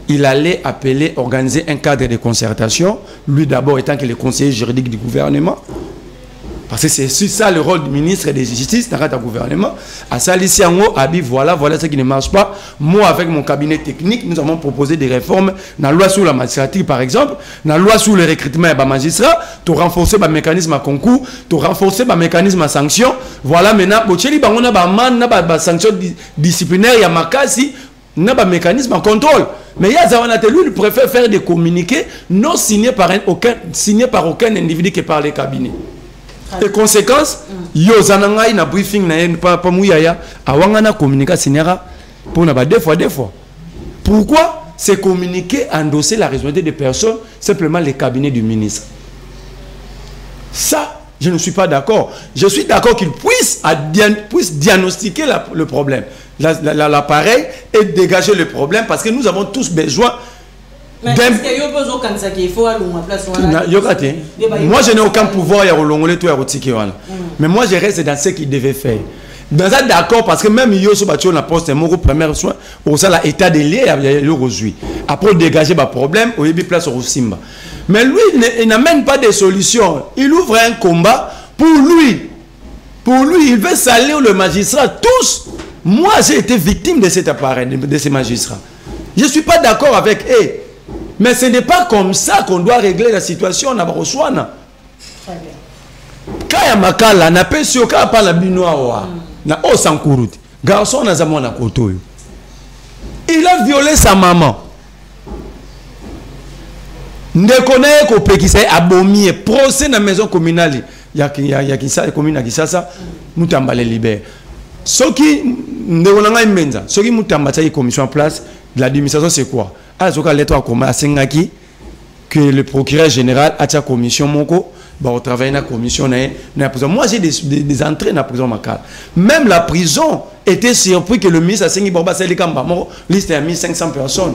B: il allait appeler, organiser un cadre de concertation, lui d'abord étant que le conseiller juridique du gouvernement. Parce que c'est ça le rôle du ministre de Justice dans le gouvernement. À Saliciango, Abi, voilà ce qui ne marche pas. Moi, avec mon cabinet technique, nous avons proposé des réformes dans la loi sur la magistrature, par exemple, dans la loi sur le recrutement des magistrats, pour renforcer le mécanisme à concours, pour renforcer le mécanisme à sanction. Voilà maintenant, on a des sanctions disciplinaires, il y a Makasi, on a un mécanisme à contrôle. Mais lui, il préfère faire des communiqués non signés par aucun individu que par les cabinets. Les conséquences, yo zanangai na briefing na pas mouyaya awangana communiquer signera pour na deux fois. Pourquoi? C'est communiquer, endosser la responsabilité des personnes, simplement les cabinets du ministre. Ça, je ne suis pas d'accord. Je suis d'accord qu'il puisse diagnostiquer le problème, l'appareil, et dégager le problème, parce que nous avons tous besoin. Moi, je n'ai aucun pouvoir à rolongoler tout à Rotikiwana. Mais moi, je reste dans ce qu'il devait faire. Dans ça, d'accord, parce que même Yoso Batio na poste mon premier soin, au ça l'état des liens, il aujourd'hui. Après dégager le problème, au début place au Simba. Mais lui, il n'amène pas de solution. Il ouvre un combat pour lui. Pour lui, il veut salir le magistrat. Tous, moi, j'ai été victime de cet appareil, de ces magistrats. Je ne suis pas d'accord avec eux. Mais ce n'est pas comme ça qu'on doit régler la situation na Baroswana. Très bien. Kaya makala na pesio ka pa la binoa na osankuruti. Garçon na zamona kotoyo. Il a violé sa maman. Ndekone ko pekisa abomier procès na maison communale. Ya kisa commune Kisasa mutamba les libère. Soki ndekona ngai menza. Soki mutamba tsa commission en place de l'administration c'est quoi? Que le procureur général a sa commission moko au travail dans la commission na prison. Moi j'ai des entrées dans la prison makala. Même la prison était surpris que le ministre a signé liste à 1500 personnes.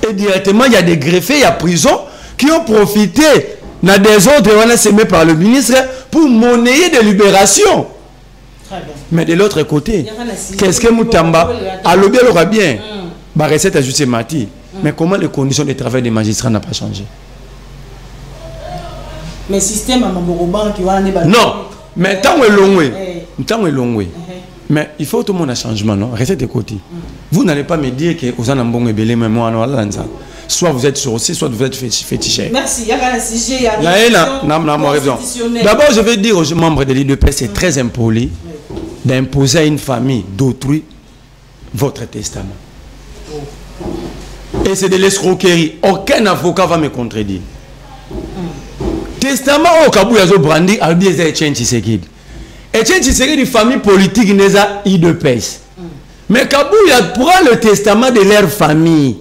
B: Et directement il y a des greffés, il y a prison qui ont profité dans des ordres semés par le ministre pour monnayer des libérations. Mais de l'autre côté, qu'est-ce que Moutamba a lobby aura bien? La recette a juste mati. Mais comment les conditions de travail des magistrats n'ont pas changé?
A: Mais le système à Mamoroban qui va
B: non, mais tant est long. Mais il faut tout le monde un changement, non? Restez de côté. Vous n'allez pas me dire que vous avez un bon ébélé, mais moi, soit vous êtes sorcier, soit vous êtes féticheur.
A: Merci. Il y a un sujet.
B: D'abord, je vais dire aux membres de l'IDP, c'est très impoli d'imposer à une famille d'autrui votre testament. Et c'est de l'escroquerie. Aucun avocat va me contredire. Testament au Kabou Yazo Brandi a bien été Etienne Tshisekedi. Etienne Tshisekedi une famille politique neza IDPS. Mais Kabou prend le testament de leur famille.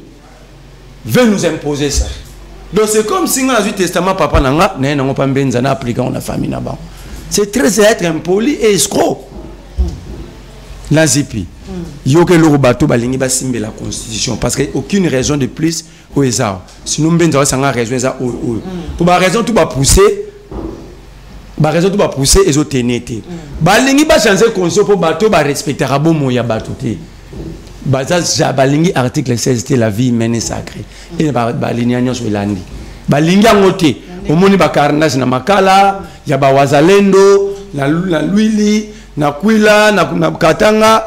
B: Veut nous imposer ça. Donc c'est comme si on a eu le testament papa nanga, n'a pas benzana appliquant la famille là-bas. C'est très être impoli et escroc. La zipi. Yoke le bateau balingi ba simbe la constitution parce qu'il n'y a aucune raison de plus au Ezao. Sinon benza sanga raison za pour ba raison tout va pousser et au ténété. Balingi ba changer constitution pour bateau ba respecter rabo moya bateau té. Baza balingi article 16 c'était la vie humaine sacrée. Et balingi nyo so landi. Balingi ngote omoni ba carnage na makala ya ba wazalendo na luili na kwila na katanga.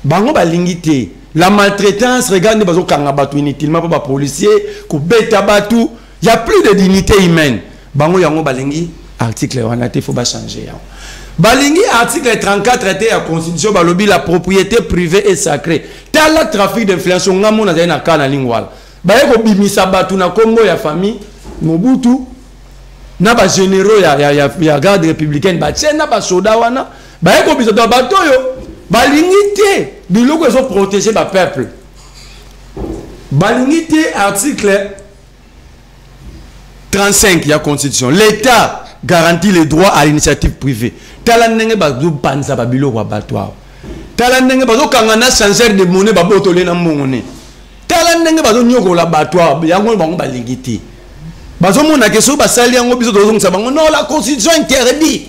B: Bango balingité la maltraitance regarde bazo kanga batu inutilement pour ba policier ko beta batu il y a plus de dignité humaine bango yango balingi article wana te faut ba changer balingi article 34 traité la constitution balobi la propriété privée est sacrée tala trafic d'influence ngamo na na kana lingwala ba ko bimisa batu na Congo ya famille Mobutu na ba généraux ya garde républicaine ba tena ba soda wana ba ko biso da bato yo balingité biloko ils ont protégé le peuple. Balingité article 35 de la constitution. L'État garantit le droit à l'initiative privée. Talanenge bazo panza babiloko abattoir. Talanenge bazo kangana changer de monnaie babotole na monnaie. Talanenge bazo nyoko l'abattoir yango bango balingité. Bazo mona keso basali yango biso tozongisa bango non la constitution interdit.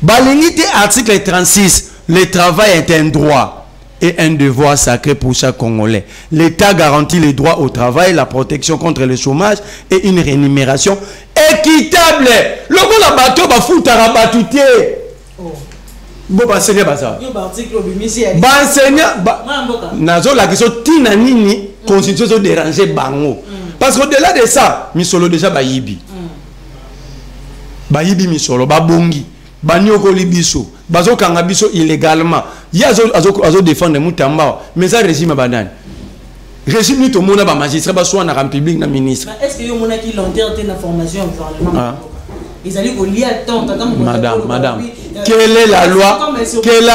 B: Balingite article 36, le travail est un droit et un devoir sacré pour chaque Congolais. L'État garantit les droits au travail, la protection contre le chômage et une rémunération équitable. Le gars la bateau va foutre à rabatouté. Bon, bah, c'est bien ça. Bah, enseignant, nazo la question tina nini constitution déranger bango. Parce qu'au-delà de ça, misolo déjà bayibi. Bayibi misolo, babongi. Banyoko libiso, bazo kangabiso illégalement. Yazo azo défendre mutamba, mais ça régime badane. Régime ni to mona ba magistrat ba soit na république na ministre.
A: Est-ce que yo mona qui l'enterre na formation au gouvernement? Ils allaient au lien tant
B: madame, quelle est la loi? Quelle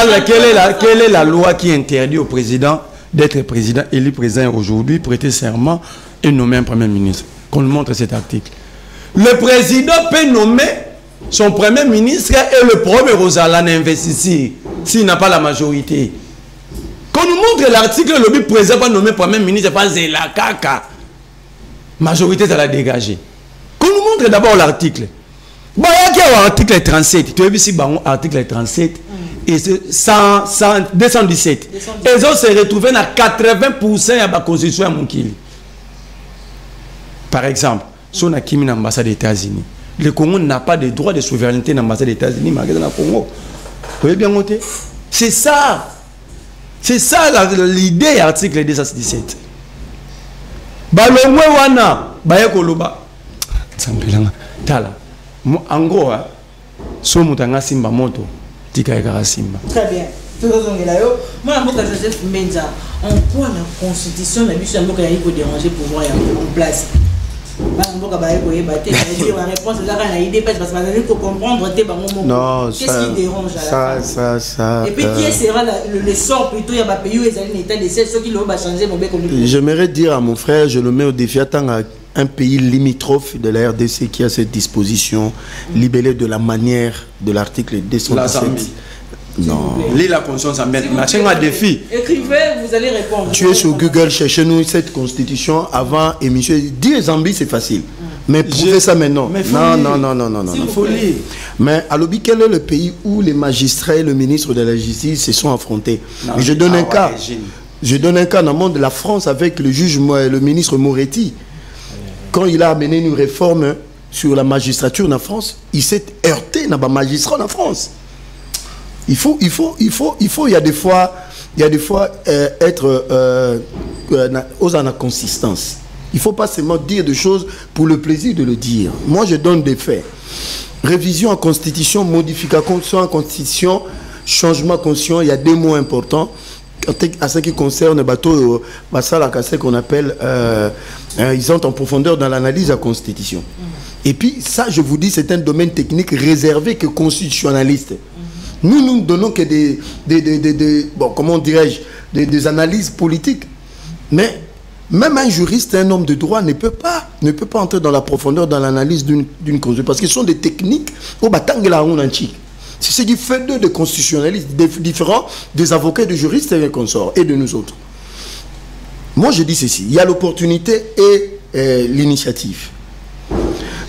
B: est la loi qui interdit au président d'être président, élu président aujourd'hui, prêter serment et nommer un premier ministre? Qu'on nous montre cet article. Le président peut nommer son premier ministre et le premier Rosalan investir s'il n'a pas la majorité. Quand nous montre l'article, le président va nommer premier ministre, pas la caca. Majorité, ça l'a dégagé. Quand nous montre d'abord l'article. Bah, il y a l'article 37. Tu as vu ici, article 37 et 217. Ils ont se retrouvé à 80% de la constitution à Moukili. Par exemple, si on a qui l'ambassade des États-Unis. Le Congo n'a pas de droit de souveraineté dans l'ambassade des États-Unis, malgré le Congo. Vous voyez bien noter? C'est ça. C'est ça l'idée de l'article 217. Balomwe wana, baye koloba. Sampelanga. Tala. En gros, so mutanga simba moto, tika ekara simba.
A: Très bien. Moi, Joseph Menza, en quoi la constitution n'a pas déranger le pouvoir en place?
C: Non,
A: qu'est-ce qui dérange à la fin? Et puis qui sera le sort plutôt? Il y a des pays où ils ont l'état de ceux qui l'ont changé.
C: J'aimerais dire à mon frère, je le mets au défi, attends, un pays limitrophe de la RDC qui a cette disposition, libellée de la manière de l'article 217. Non.
B: Lis la conscience à mettre. Machin a défi.
A: Écrivez, vous allez répondre.
C: Tu es sur Google, cherchez-nous cette constitution avant émission. Dire Zambie, c'est facile. Mais prouvez ça maintenant. Non.
B: Il faut lire.
C: Mais à l'objet, quel est le pays où les magistrats et le ministre de la Justice se sont affrontés? Et je donne un cas. Je donne un cas dans le monde de la France avec le juge, le ministre Moretti. Quand il a amené une réforme sur la magistrature en France, il s'est heurté dans les magistrats en France. Il y a des fois être aux inconsistance. Il ne faut pas seulement dire des choses pour le plaisir de le dire. Moi, je donne des faits. Révision en constitution, modification en constitution, changement conscient, il y a deux mots importants. À ce qui concerne le bateau, ce qu'on appelle, ils sont en profondeur dans l'analyse de la constitution. Et puis, ça, je vous dis, c'est un domaine technique réservé que constitutionnaliste. Nous donnons que comment dirais-je, des analyses politiques. Mais même un juriste, un homme de droit ne peut pas entrer dans la profondeur, dans l'analyse d'une constitution. Parce que ce sont des techniques au batangela antique. C'est ce qui fait d'eux des constitutionnalistes différents des avocats, des juristes et des consorts, et de nous autres. Moi, je dis ceci. Il y a l'opportunité et l'initiative.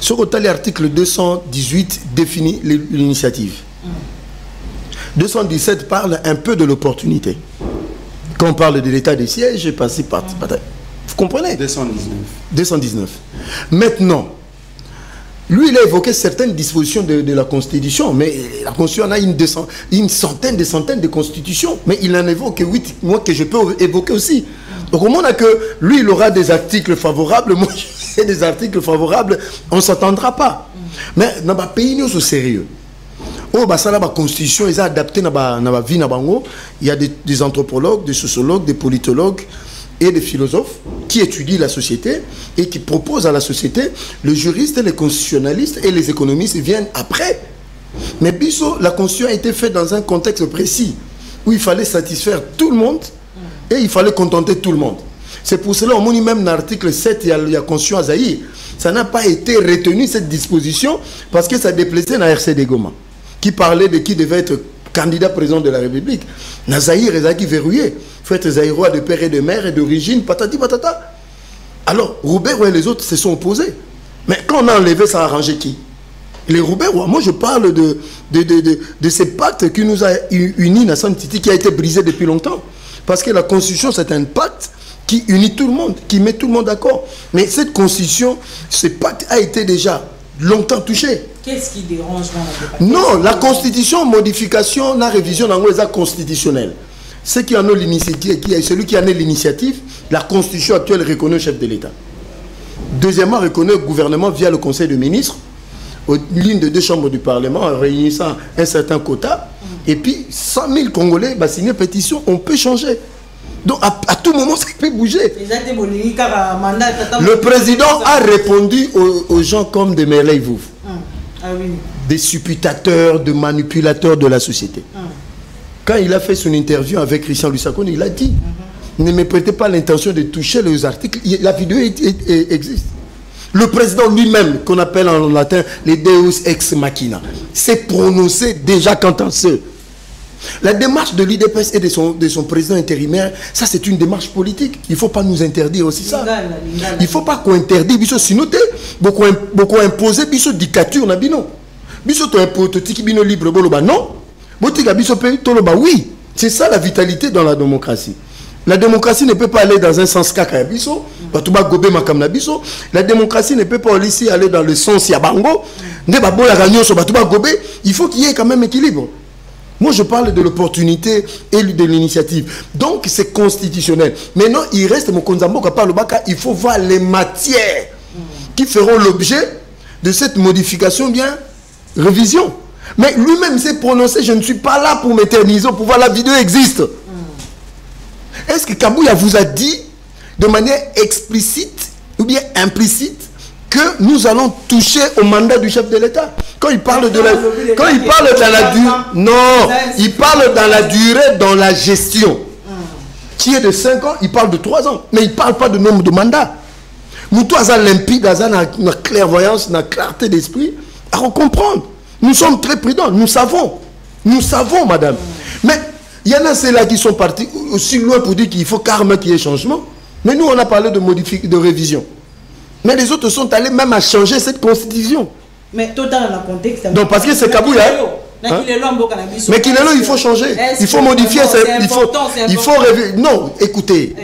C: Sur l'article 218 définit l'initiative. 217 parle un peu de l'opportunité. Quand on parle de l'état des sièges, passé par... Vous comprenez? 219. Maintenant, lui, il a évoqué certaines dispositions de la Constitution, mais la Constitution a une centaine de constitutions, mais il en évoque 8, moi que je peux évoquer aussi. Donc au moment que lui, il aura des articles favorables, moi j'ai des articles favorables, on ne s'attendra pas. Mais dans le pays, nous sommes sérieux. La constitution est adaptée dans la vie. Il y a des anthropologues, des sociologues, des politologues et des philosophes qui étudient la société et qui proposent à la société. Le juriste, les constitutionnalistes et les économistes viennent après. Mais Bisso, la constitution a été faite dans un contexte précis où il fallait satisfaire tout le monde et il fallait contenter tout le monde. C'est pour cela, au moins même dans l'article 7, il y a la constitution à Zaïre. Ça n'a pas été retenu, cette disposition, parce que ça déplaisait dans RCD Goma, qui parlait de qui devait être candidat président de la République. Nazaïr est qui verrouillé. Il faut être zaïrois de père et de mère et d'origine, patati patata. Alors, Robert et les autres se sont opposés. Mais quand on a enlevé, ça a arrangé qui? Les Robert Roy, moi je parle de ces pactes qui nous a unis, Nassam Titi, qui a été brisé depuis longtemps. Parce que la Constitution, c'est un pacte qui unit tout le monde, qui met tout le monde d'accord. Mais cette Constitution, ce pacte a été déjà longtemps touché.
A: Qu'est-ce qui dérange dans la
C: Non, la Constitution, modification, la révision dans les actes constitutionnels. Ceux qui en ont l'initiative, celui qui en a l'initiative, la Constitution actuelle reconnaît le chef de l'État. Deuxièmement, reconnaît le gouvernement via le Conseil des ministres, l'une des deux chambres du Parlement, en réunissant un certain quota. Et puis, 100 000 Congolais bah, signer pétition, on peut changer. Donc, à tout moment, ça peut bouger. Le président a répondu aux gens comme des merveilles vous. Des supputateurs, de manipulateurs de la société. Quand il a fait son interview avec Christian Lusakone, il a dit ne me prêtez pas l'intention de toucher les articles. La vidéo existe. Le président lui-même, qu'on appelle en latin les Deus ex machina, s'est prononcé déjà quant à ce. La démarche de l'IDPS et de son président intérimaire, ça c'est une démarche politique. Il ne faut pas nous interdire aussi ça. Il ne faut pas qu'on interdise, sinon beaucoup imposer biso dictature na bino. Biso to imposer bino libre boloba non. Oui, c'est ça la vitalité dans la démocratie. La démocratie ne peut pas aller dans un sens kaka biso, la démocratie ne peut pas aussi aller dans le sens yabango. Il faut qu'il y ait quand même équilibre. Moi je parle de l'opportunité et de l'initiative. Donc c'est constitutionnel. Maintenant il reste mon konzambo par le baka, il faut voir les matières qui feront l'objet de cette modification bien révision. Mais lui-même s'est prononcé, je ne suis pas là pour m'éterniser, pour voir la vidéo existe. Est-ce que Kabouya vous a dit de manière explicite ou bien implicite que nous allons toucher au mandat du chef de l'État? Quand il parle de la durée, non, il parle dans la durée, dans la gestion, qui est de 5 ans, il parle de 3 ans, mais il ne parle pas de nombre de mandats. Nous tous, limpide, notre clairvoyance, notre clarté d'esprit, à comprendre. Nous sommes très prudents, nous savons, madame. Mais il y en a ceux-là qui sont partis aussi loin pour dire qu'il faut carrément qu'il y ait changement. Mais nous, on a parlé de révision. Mais les autres sont allés même à changer cette constitution.
A: Mais total dans le contexte.
C: Donc parce que c'est Kabouya. Hein? Mais Kilelo, il faut changer. Il faut modifier. Il faut réviser. Non, écoutez.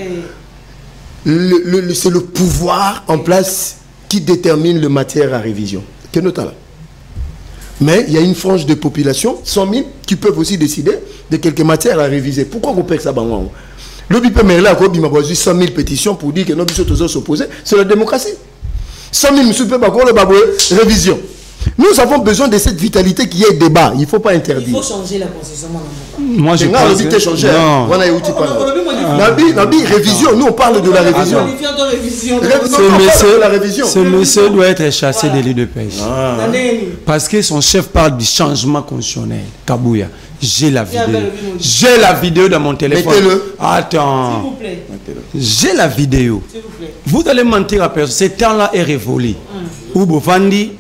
C: C'est le pouvoir en place qui détermine le matière à révision. Que nota là. Mais il y a une frange de population, 100 000, qui peuvent aussi décider de quelques matières à réviser. Pourquoi vous payez ça? Le BIP là, il m'a 100 000 pétitions pour dire que nous sommes s'opposer. C'est la démocratie. 100 000 le révision. Nous avons besoin de cette vitalité qui est débat. Il ne faut pas interdire.
A: Il faut changer la constitution.
B: Moi, je pense que...
C: Non. Révision. Nous, on parle de la révision.
B: Ce monsieur doit être chassé de l'IDPS. Parce que son chef parle du changement constitutionnel. Kabouya. J'ai la vidéo. J'ai la vidéo dans mon téléphone.
C: Mettez-le.
B: Attends.
A: S'il vous plaît.
B: J'ai la vidéo. Vous allez mentir à personne. Ce temps-là est révolu. Ou Bofandi,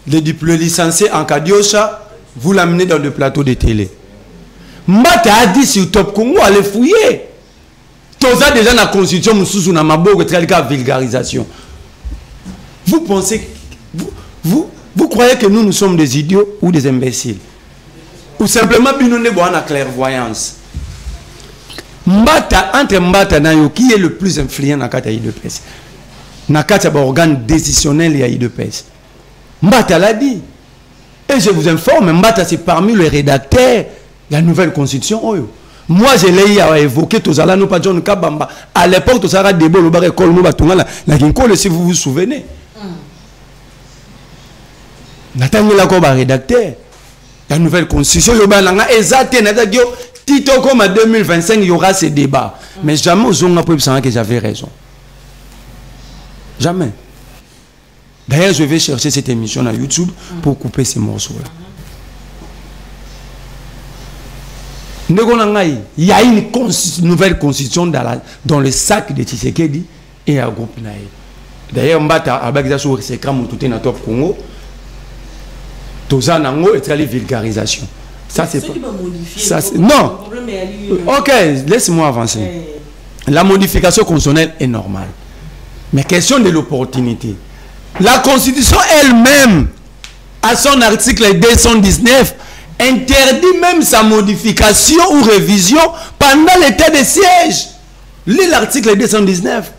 B: le licencié en Kadiosha, vous l'amenez dans le plateau de télé. Mbata a dit sur Top Congo, allez fouiller. Tout ça déjà dans la constitution, vulgarisation. Vous pensez, vous croyez que nous sommes des idiots ou des imbéciles? Ou simplement, nous avons la clairvoyance. Mbata, entre Mbata Nayo, qui est le plus influent dans la IDPS? Dans l'organe décisionnel de l'IDPS. Mbata l'a dit. Et je vous informe, Mbata c'est parmi les rédacteurs de la nouvelle constitution. Moi je l'ai évoqué, nous pas John Kabamba. À l'époque, tout ça a débat, le bar école, si vous vous souvenez. Nathan Lakoba rédacteur. La nouvelle constitution, Tito comme en 2025, il y aura ces débats. Mais jamais aux hommes que j'avais raison. Jamais. D'ailleurs, je vais chercher cette émission à YouTube pour couper ces morceaux-là. Il y a une nouvelle constitution dans le sac de Tshisekedi et à groupe Naï. D'ailleurs, Mbata avec ça sur ces crânes tout est Top Congo. Tozanango et la vulgarisation. Ça c'est pas. Non. Ok, laisse-moi avancer. La modification constitutionnelle est normale, mais question de l'opportunité. La constitution elle-même à son article 219, interdit même sa modification ou révision pendant l'état de siège. Lis l'article 219.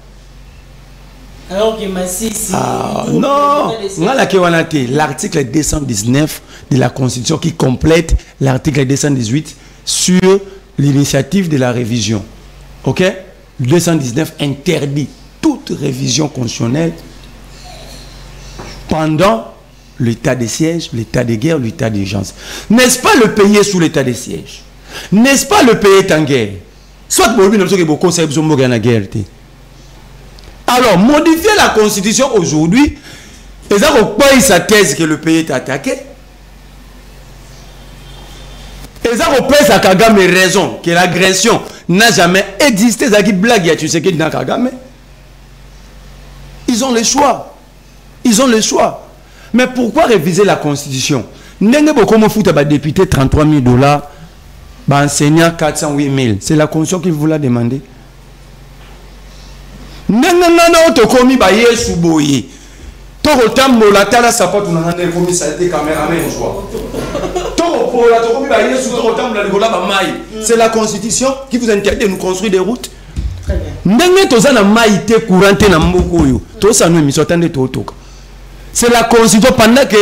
A: Alors que Massissi...
B: non, l'article 219 de la Constitution qui complète l'article 218 sur l'initiative de la révision. Ok? 219 interdit toute révision constitutionnelle pendant l'état de siège, l'état de guerre, l'état d'urgence. N'est-ce pas le pays est sous l'état de siège? N'est-ce pas le pays est en guerre? Soit alors, modifier la constitution aujourd'hui, et ça repaye sa thèse que le pays est attaqué. Et ça repaye sa Kagame raison que l'agression n'a jamais existé. Ça qui blague, tu sais qu'il n'a Kagame. Ils ont le choix. Ils ont le choix. Mais pourquoi réviser la constitution? N'est-ce pas comme foutre un député $33 000, enseignant 408 000. C'est la constitution qui vous l'a demandé. Non, tu commis ba yesu boye. Toko tambola tala sapato na ngane komi salté caméraman joie. Toko pola to commis ba yesu toko tambola ligola ba mai. C'est la constitution qui vous interdit de nous construire des routes. Ndenge toza na mai te courante na mboko yo. To sa no émission tande to toka. C'est la constitution pendant que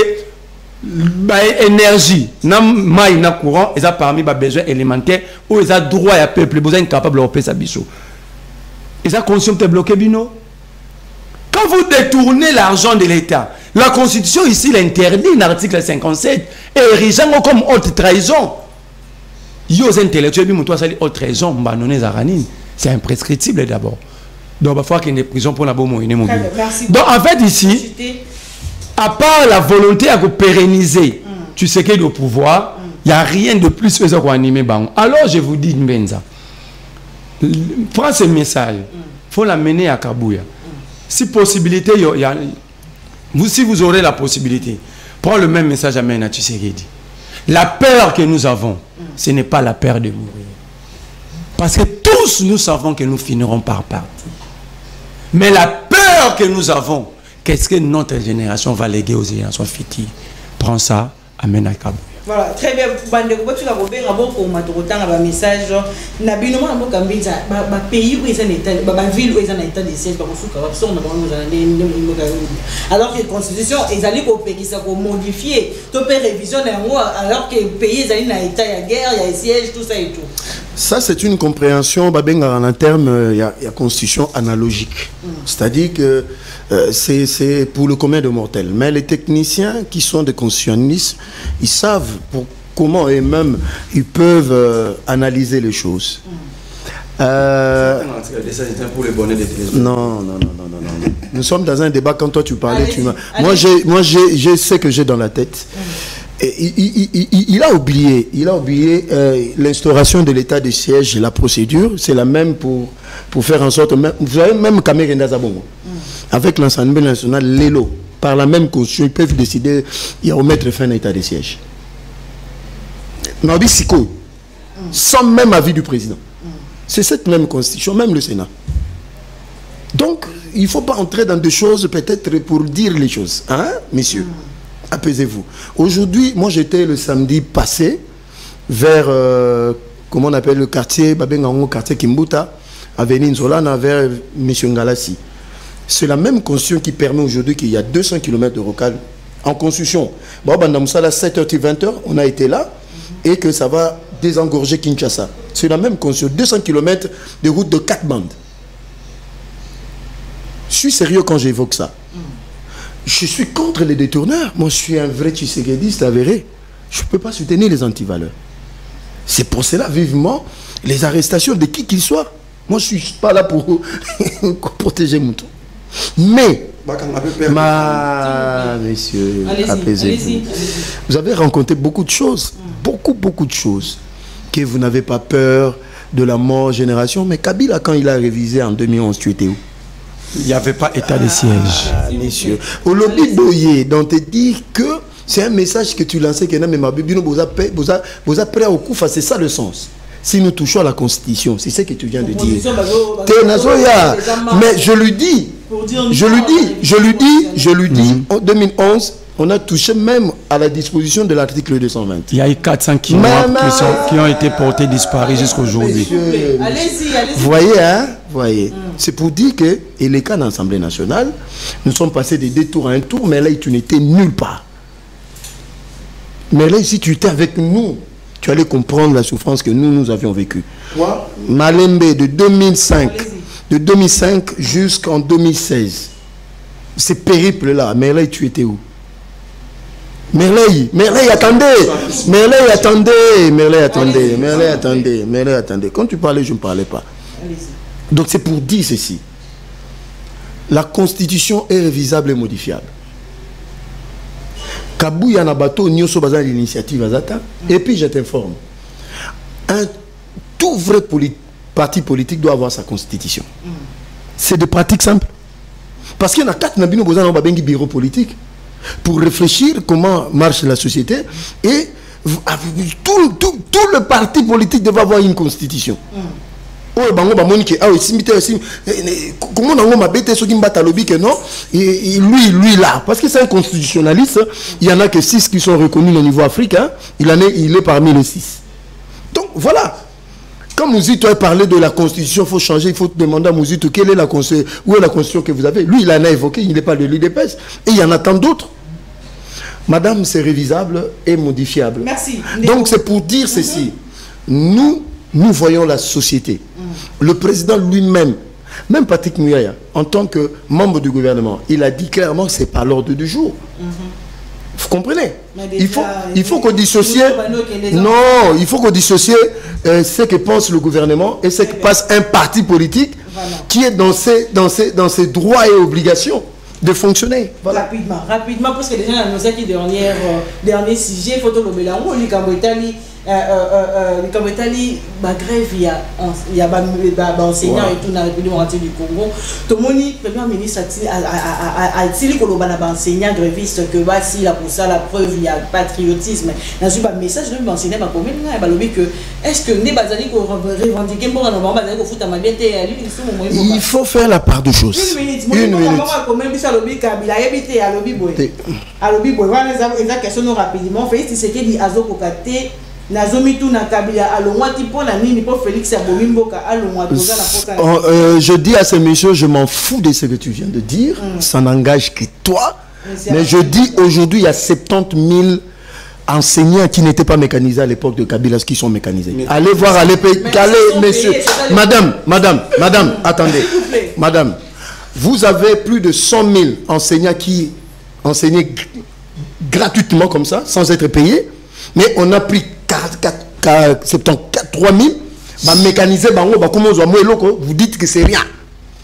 B: ba énergie na mai na courant et ça parmi ba besoins élémentaires ou ils a droit à peuple besoin incapable de payer sa biso. Et ça consomme te bloqué bino. Quand vous détournez l'argent de l'État, la Constitution ici l'interdit, l'article 57, et érigeant comme haute trahison. Yos intellectuels, haute trahison, c'est imprescriptible d'abord. Donc il va falloir qu'il y ait des prisons pour la bonne moyenne. Donc en fait ici, à part la volonté à pérenniser, tu sais qu'il y a le pouvoir, il n'y a rien de plus que ça pour animer. Alors je vous dis, Mbenza, prends ce message, il faut l'amener à Kabouya. Si possibilité, si vous aurez la possibilité, prends le même message à Mena Tshisekedi. La peur que nous avons, ce n'est pas la peur de mourir. Parce que tous nous savons que nous finirons par partir. Mais la peur que nous avons, qu'est-ce que notre génération va léguer aux générations futures? Prends ça, amène à Kabouya.
A: Voilà, très bien. Tu as un message. Pays où ils ont état, ville où ils ont état de siège, alors que la constitution est allée pour modifier, tout peut révisionner alors que le pays est en état de guerre, il y a des sièges, tout ça et tout.
C: Ça, c'est une compréhension, en termes, il y a constitution analogique. C'est-à-dire que c'est pour le commun de mortels. Mais les techniciens qui sont des constitutionnalistes, ils savent comment eux-mêmes ils peuvent analyser les choses. Non. Nous sommes dans un débat. Quand toi tu parlais, moi je sais que j'ai dans la tête. Et il a oublié l'instauration de l'état de siège, la procédure, c'est la même pour faire en sorte, vous avez même Cameroun Zabongo, avec l'Assemblée nationale, l'ELO, par la même constitution, ils peuvent décider de remettre fin à l'état de siège. Sans même avis du président. C'est cette même constitution, même le Sénat. Donc, il ne faut pas entrer dans des choses peut-être pour dire les choses. Hein, messieurs? Apaisez-vous. Aujourd'hui, moi j'étais le samedi passé vers, comment on appelle le quartier, quartier Kimbuta, avenue Nzolana, vers M. Ngalassi. C'est la même constitution qui permet aujourd'hui qu'il y a 200 km de rocade en construction. Bon, à 7h, 20h, on a été là, et que ça va désengorger Kinshasa. C'est la même constitution, 200 km de route de 4 bandes. Je suis sérieux quand j'évoque ça. Je suis contre les détourneurs. Moi, je suis un vrai Tshisekedi avéré. Je ne peux pas soutenir les antivaleurs. C'est pour cela, vivement, les arrestations de qui qu'il soit. Moi, je ne suis pas là pour protéger mon tour. Mais, messieurs, apaisez-vous. Vous avez rencontré beaucoup de choses. Beaucoup de choses. Que vous n'avez pas peur de la mort génération. Mais Kabila, quand il a révisé en 2011, tu étais où?
B: Il n'y avait pas état de siège.
C: Messieurs. Au lobby Boye, donc te dire que c'est un message que tu lançais, que vous êtes prêts au coup, c'est ça le sens. Si nous touchons à la Constitution, c'est ce que tu viens de dire. Mais je lui dis, en 2011, on a touché même à la disposition de l'article 220.
B: Il y a eu 400 qui ont été portés disparus jusqu'à aujourd'hui.
A: Allez-y.
C: Voyez, hein? Voyez. C'est pour dire que, et les cas d'Assemblée nationale, nous sommes passés des 2 tours à 1 tour, mais là, tu n'étais nulle part. Mais là, si tu étais avec nous, tu allais comprendre la souffrance que nous avions vécue. Malembe, de 2005 jusqu'en 2016. C'est périple là. Merley, tu étais où? Merley, attendez. Quand tu parlais, je ne parlais pas. Donc c'est pour dire ceci. La Constitution est révisable et modifiable. Kabou Yanabato, Nyoso Bazan l'initiative Azata. Et puis je t'informe. Un tout vrai parti politique doit avoir sa constitution. C'est de pratique simple. Parce qu'il y en a 4 nabino Bozan dans Babengi bureau politique pour réfléchir comment marche la société et tout le parti politique doit avoir une constitution. Comment on m'a bêté ce qui m'a lobby que non, lui là, parce que c'est un constitutionnaliste, il y en a que 6 qui sont reconnus au niveau africain, il est parmi les 6. Donc voilà. Quand Mouzito a parlé de la constitution, il faut changer, il faut demander à Mouzito quelle est la constitution, où est la constitution que vous avez. Lui, il en a évoqué, il n'est pas de l'UDPS. Et il y en a tant d'autres. Madame, c'est révisable et modifiable.
A: Merci.
C: Donc c'est pour dire ceci. Nous voyons la société. Le président lui-même, même Patrick Muyaya, en tant que membre du gouvernement, il a dit clairement que ce n'est pas l'ordre du jour. Vous comprenez? Il faut qu'on dissocie. Non, il faut qu'on dissocie ce que pense le gouvernement et ce que pense un parti politique qui est dans ses droits et obligations de fonctionner.
A: Voilà. Rapidement, parce que déjà, nous avons dit dernier sujet, photo le mélange, ma grève, il y a enseignants et tout dans la République démocratique du Congo. Tout le monde, le Premier ministre a dit que les enseignants grévistes, que si la pour ça, la preuve, il y a patriotisme. Dans un message, je vais m'enseigner ma commune, est-ce que les bazali qu'on revendique,
C: il faut faire la part de choses. Une minute.
A: Rapidement, Félix Tshisekedi azokokate nazomitu na kabila alongwati pona nini po Félix abomimboka alongwati ozala poka.
C: Je dis à ces messieurs, je m'en fous de ce que tu viens de dire, ça n'engage que toi. Mais je dis aujourd'hui, il y a 70 000 enseignants qui n'étaient pas mécanisés à l'époque de Kabila, qui sont mécanisés. Allez voir, allez messieurs. Madame, attendez. Madame, vous avez plus de 100 000 enseignants qui enseignaient gratuitement comme ça, sans être payés. Mais on a pris 3 000, mécanisé, vous dites que c'est rien.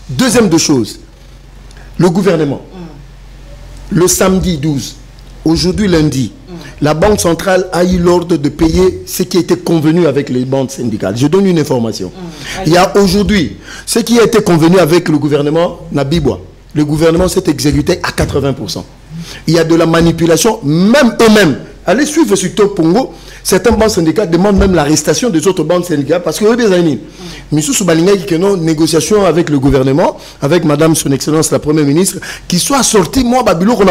C: Deuxième de choses, le gouvernement, le samedi 12, aujourd'hui lundi, la Banque centrale a eu l'ordre de payer ce qui a été convenu avec les banques syndicales. Je donne une information. Il y a aujourd'hui, ce qui a été convenu avec le gouvernement, Nabibwa, le gouvernement s'est exécuté à 80%. Il y a de la manipulation, même eux-mêmes. Allez suivre sur Top Pongo. Certaines banques syndicales demandent même l'arrestation des autres banques syndicales parce que Missou Soubalinga qui est en négociation avec le gouvernement, avec Madame Son Excellence la Première ministre, qui soit sorti, moi, Babilo, Moi,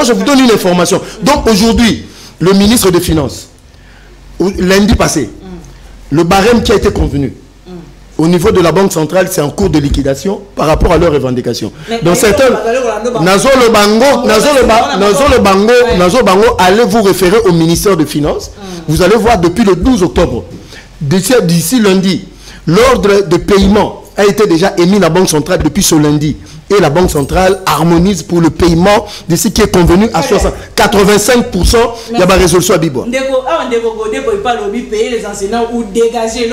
C: je vous donne une information. Donc aujourd'hui, le ministre des Finances, lundi passé, le barème qui a été convenu, au niveau de la Banque centrale, c'est en cours de liquidation par rapport à leurs revendications. Donc certains, Nazo Bango, allez vous référer au ministère des Finances. Vous allez voir depuis le 12 octobre, d'ici lundi, l'ordre de paiement a été déjà émis à la Banque centrale depuis ce lundi. Et la Banque centrale harmonise pour le paiement de ce qui est convenu à 85%. Il y a ma résolution à Bibo.
A: Payer les enseignants ou dégager.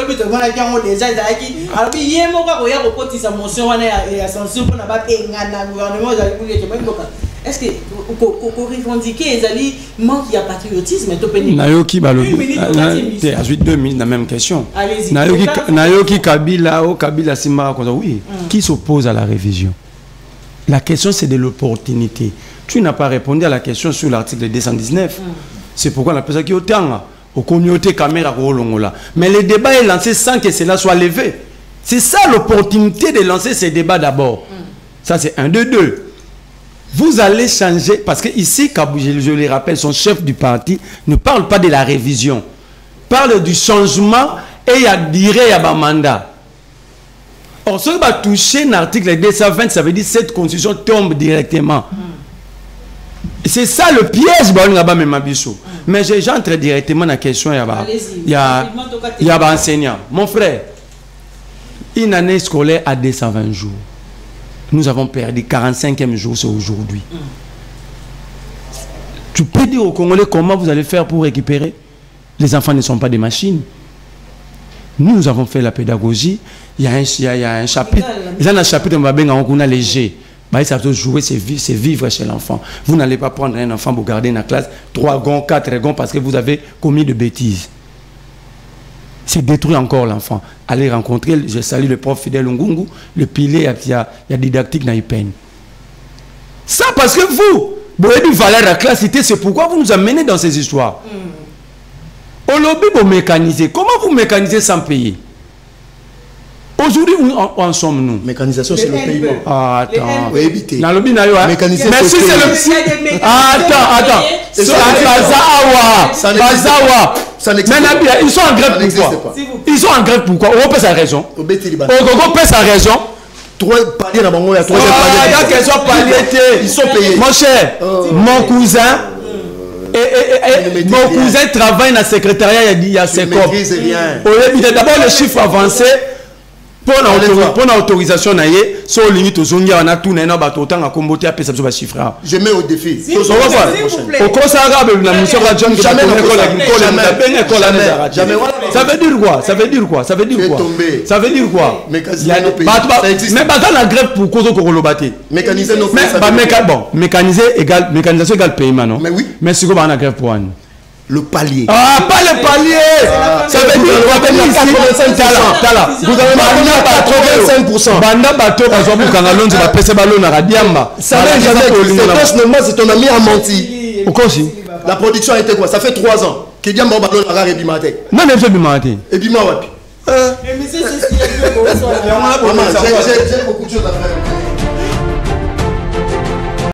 A: Est-ce que vous revendiquez les manque de patriotisme?
B: Nayoki Balobi, à 2 minutes, la même question. Nayoki Kabila, Kabila Simba, oui. Qui s'oppose à la révision? La question, c'est de l'opportunité. Tu n'as pas répondu à la question sur l'article 219. C'est pourquoi on appelle ça qui est au temps. Au communauté caméra. Mais le débat est lancé sans que cela soit levé. C'est ça l'opportunité de lancer ces débats d'abord. Ça, c'est 1, 2, 2. Vous allez changer, parce que ici, je le rappelle, son chef du parti ne parle pas de la révision, parle du changement et il y a durée à mandat. Or, ce qui va toucher l'article 220, ça veut dire que cette constitution tombe directement. C'est ça le piège, mais j'entre directement dans la question. Il y a un enseignant. Mon frère, une année scolaire à 220 jours. Nous avons perdu 45e jour, c'est aujourd'hui. Tu peux dire aux Congolais comment vous allez faire pour récupérer? Les enfants ne sont pas des machines. Nous avons fait la pédagogie. Il y a un chapitre. Il y a un chapitre où on a léger. Ça veut jouer, c'est vivre chez l'enfant. Vous n'allez pas prendre un enfant pour garder dans la classe 3 gonds, 4 gonds parce que vous avez commis de bêtises. C'est détruire encore l'enfant. Allez rencontrer, je salue le prof Fidel Ngungu, le pilier, il y a didactique dans les peines. Ça parce que vous avez dû valoir la classité, c'est pourquoi vous nous amenez dans ces histoires. Au lobby, vous mécanisez. Comment vous mécanisez sans payer? Aujourd'hui, où en sommes-nous?
C: Mécanisation, c'est le paiement.
B: Ah, attends.
C: Oui, éviter.
B: Dans le lobby,
C: mécanisation,
B: mais si c'est le... Attends. Ils sont en grève pourquoi? Ils sont en grève pourquoi? On peut sa raison. On peut sa raison.
C: Ils sont payés.
B: Mon cher, mon cousin travaille dans le secrétariat, il y a ses corps. D'abord le chiffre avancé. Pour l'autorisation, si on limite aux zones, on a tout, on a tout, on a combattu, on a chiffre.
C: Je mets au défi.
B: Ça veut dire quoi? Ça veut dire quoi? Ça veut dire quoi? Ça veut dire quoi? Mais dans la grève pour cause de Korolobaté.
C: Mécaniser nos
B: mécanisation égale paiement, non?
C: Mais oui.
B: Mais si on a la grève pour un.
C: Le palier.
B: Ah, pas le palier. Ça veut dire que vous avez 85%. Banda bateau, par exemple, quand on a passé ballon à Radiamba.
C: Ça veut dire que c'est ton ami a menti. La production a été quoi? Ça fait 3 ans. Qui dit ballon à Radiamba?
B: Non, mais je Bimate.
C: Et Bima wapi? J'ai beaucoup de choses à faire.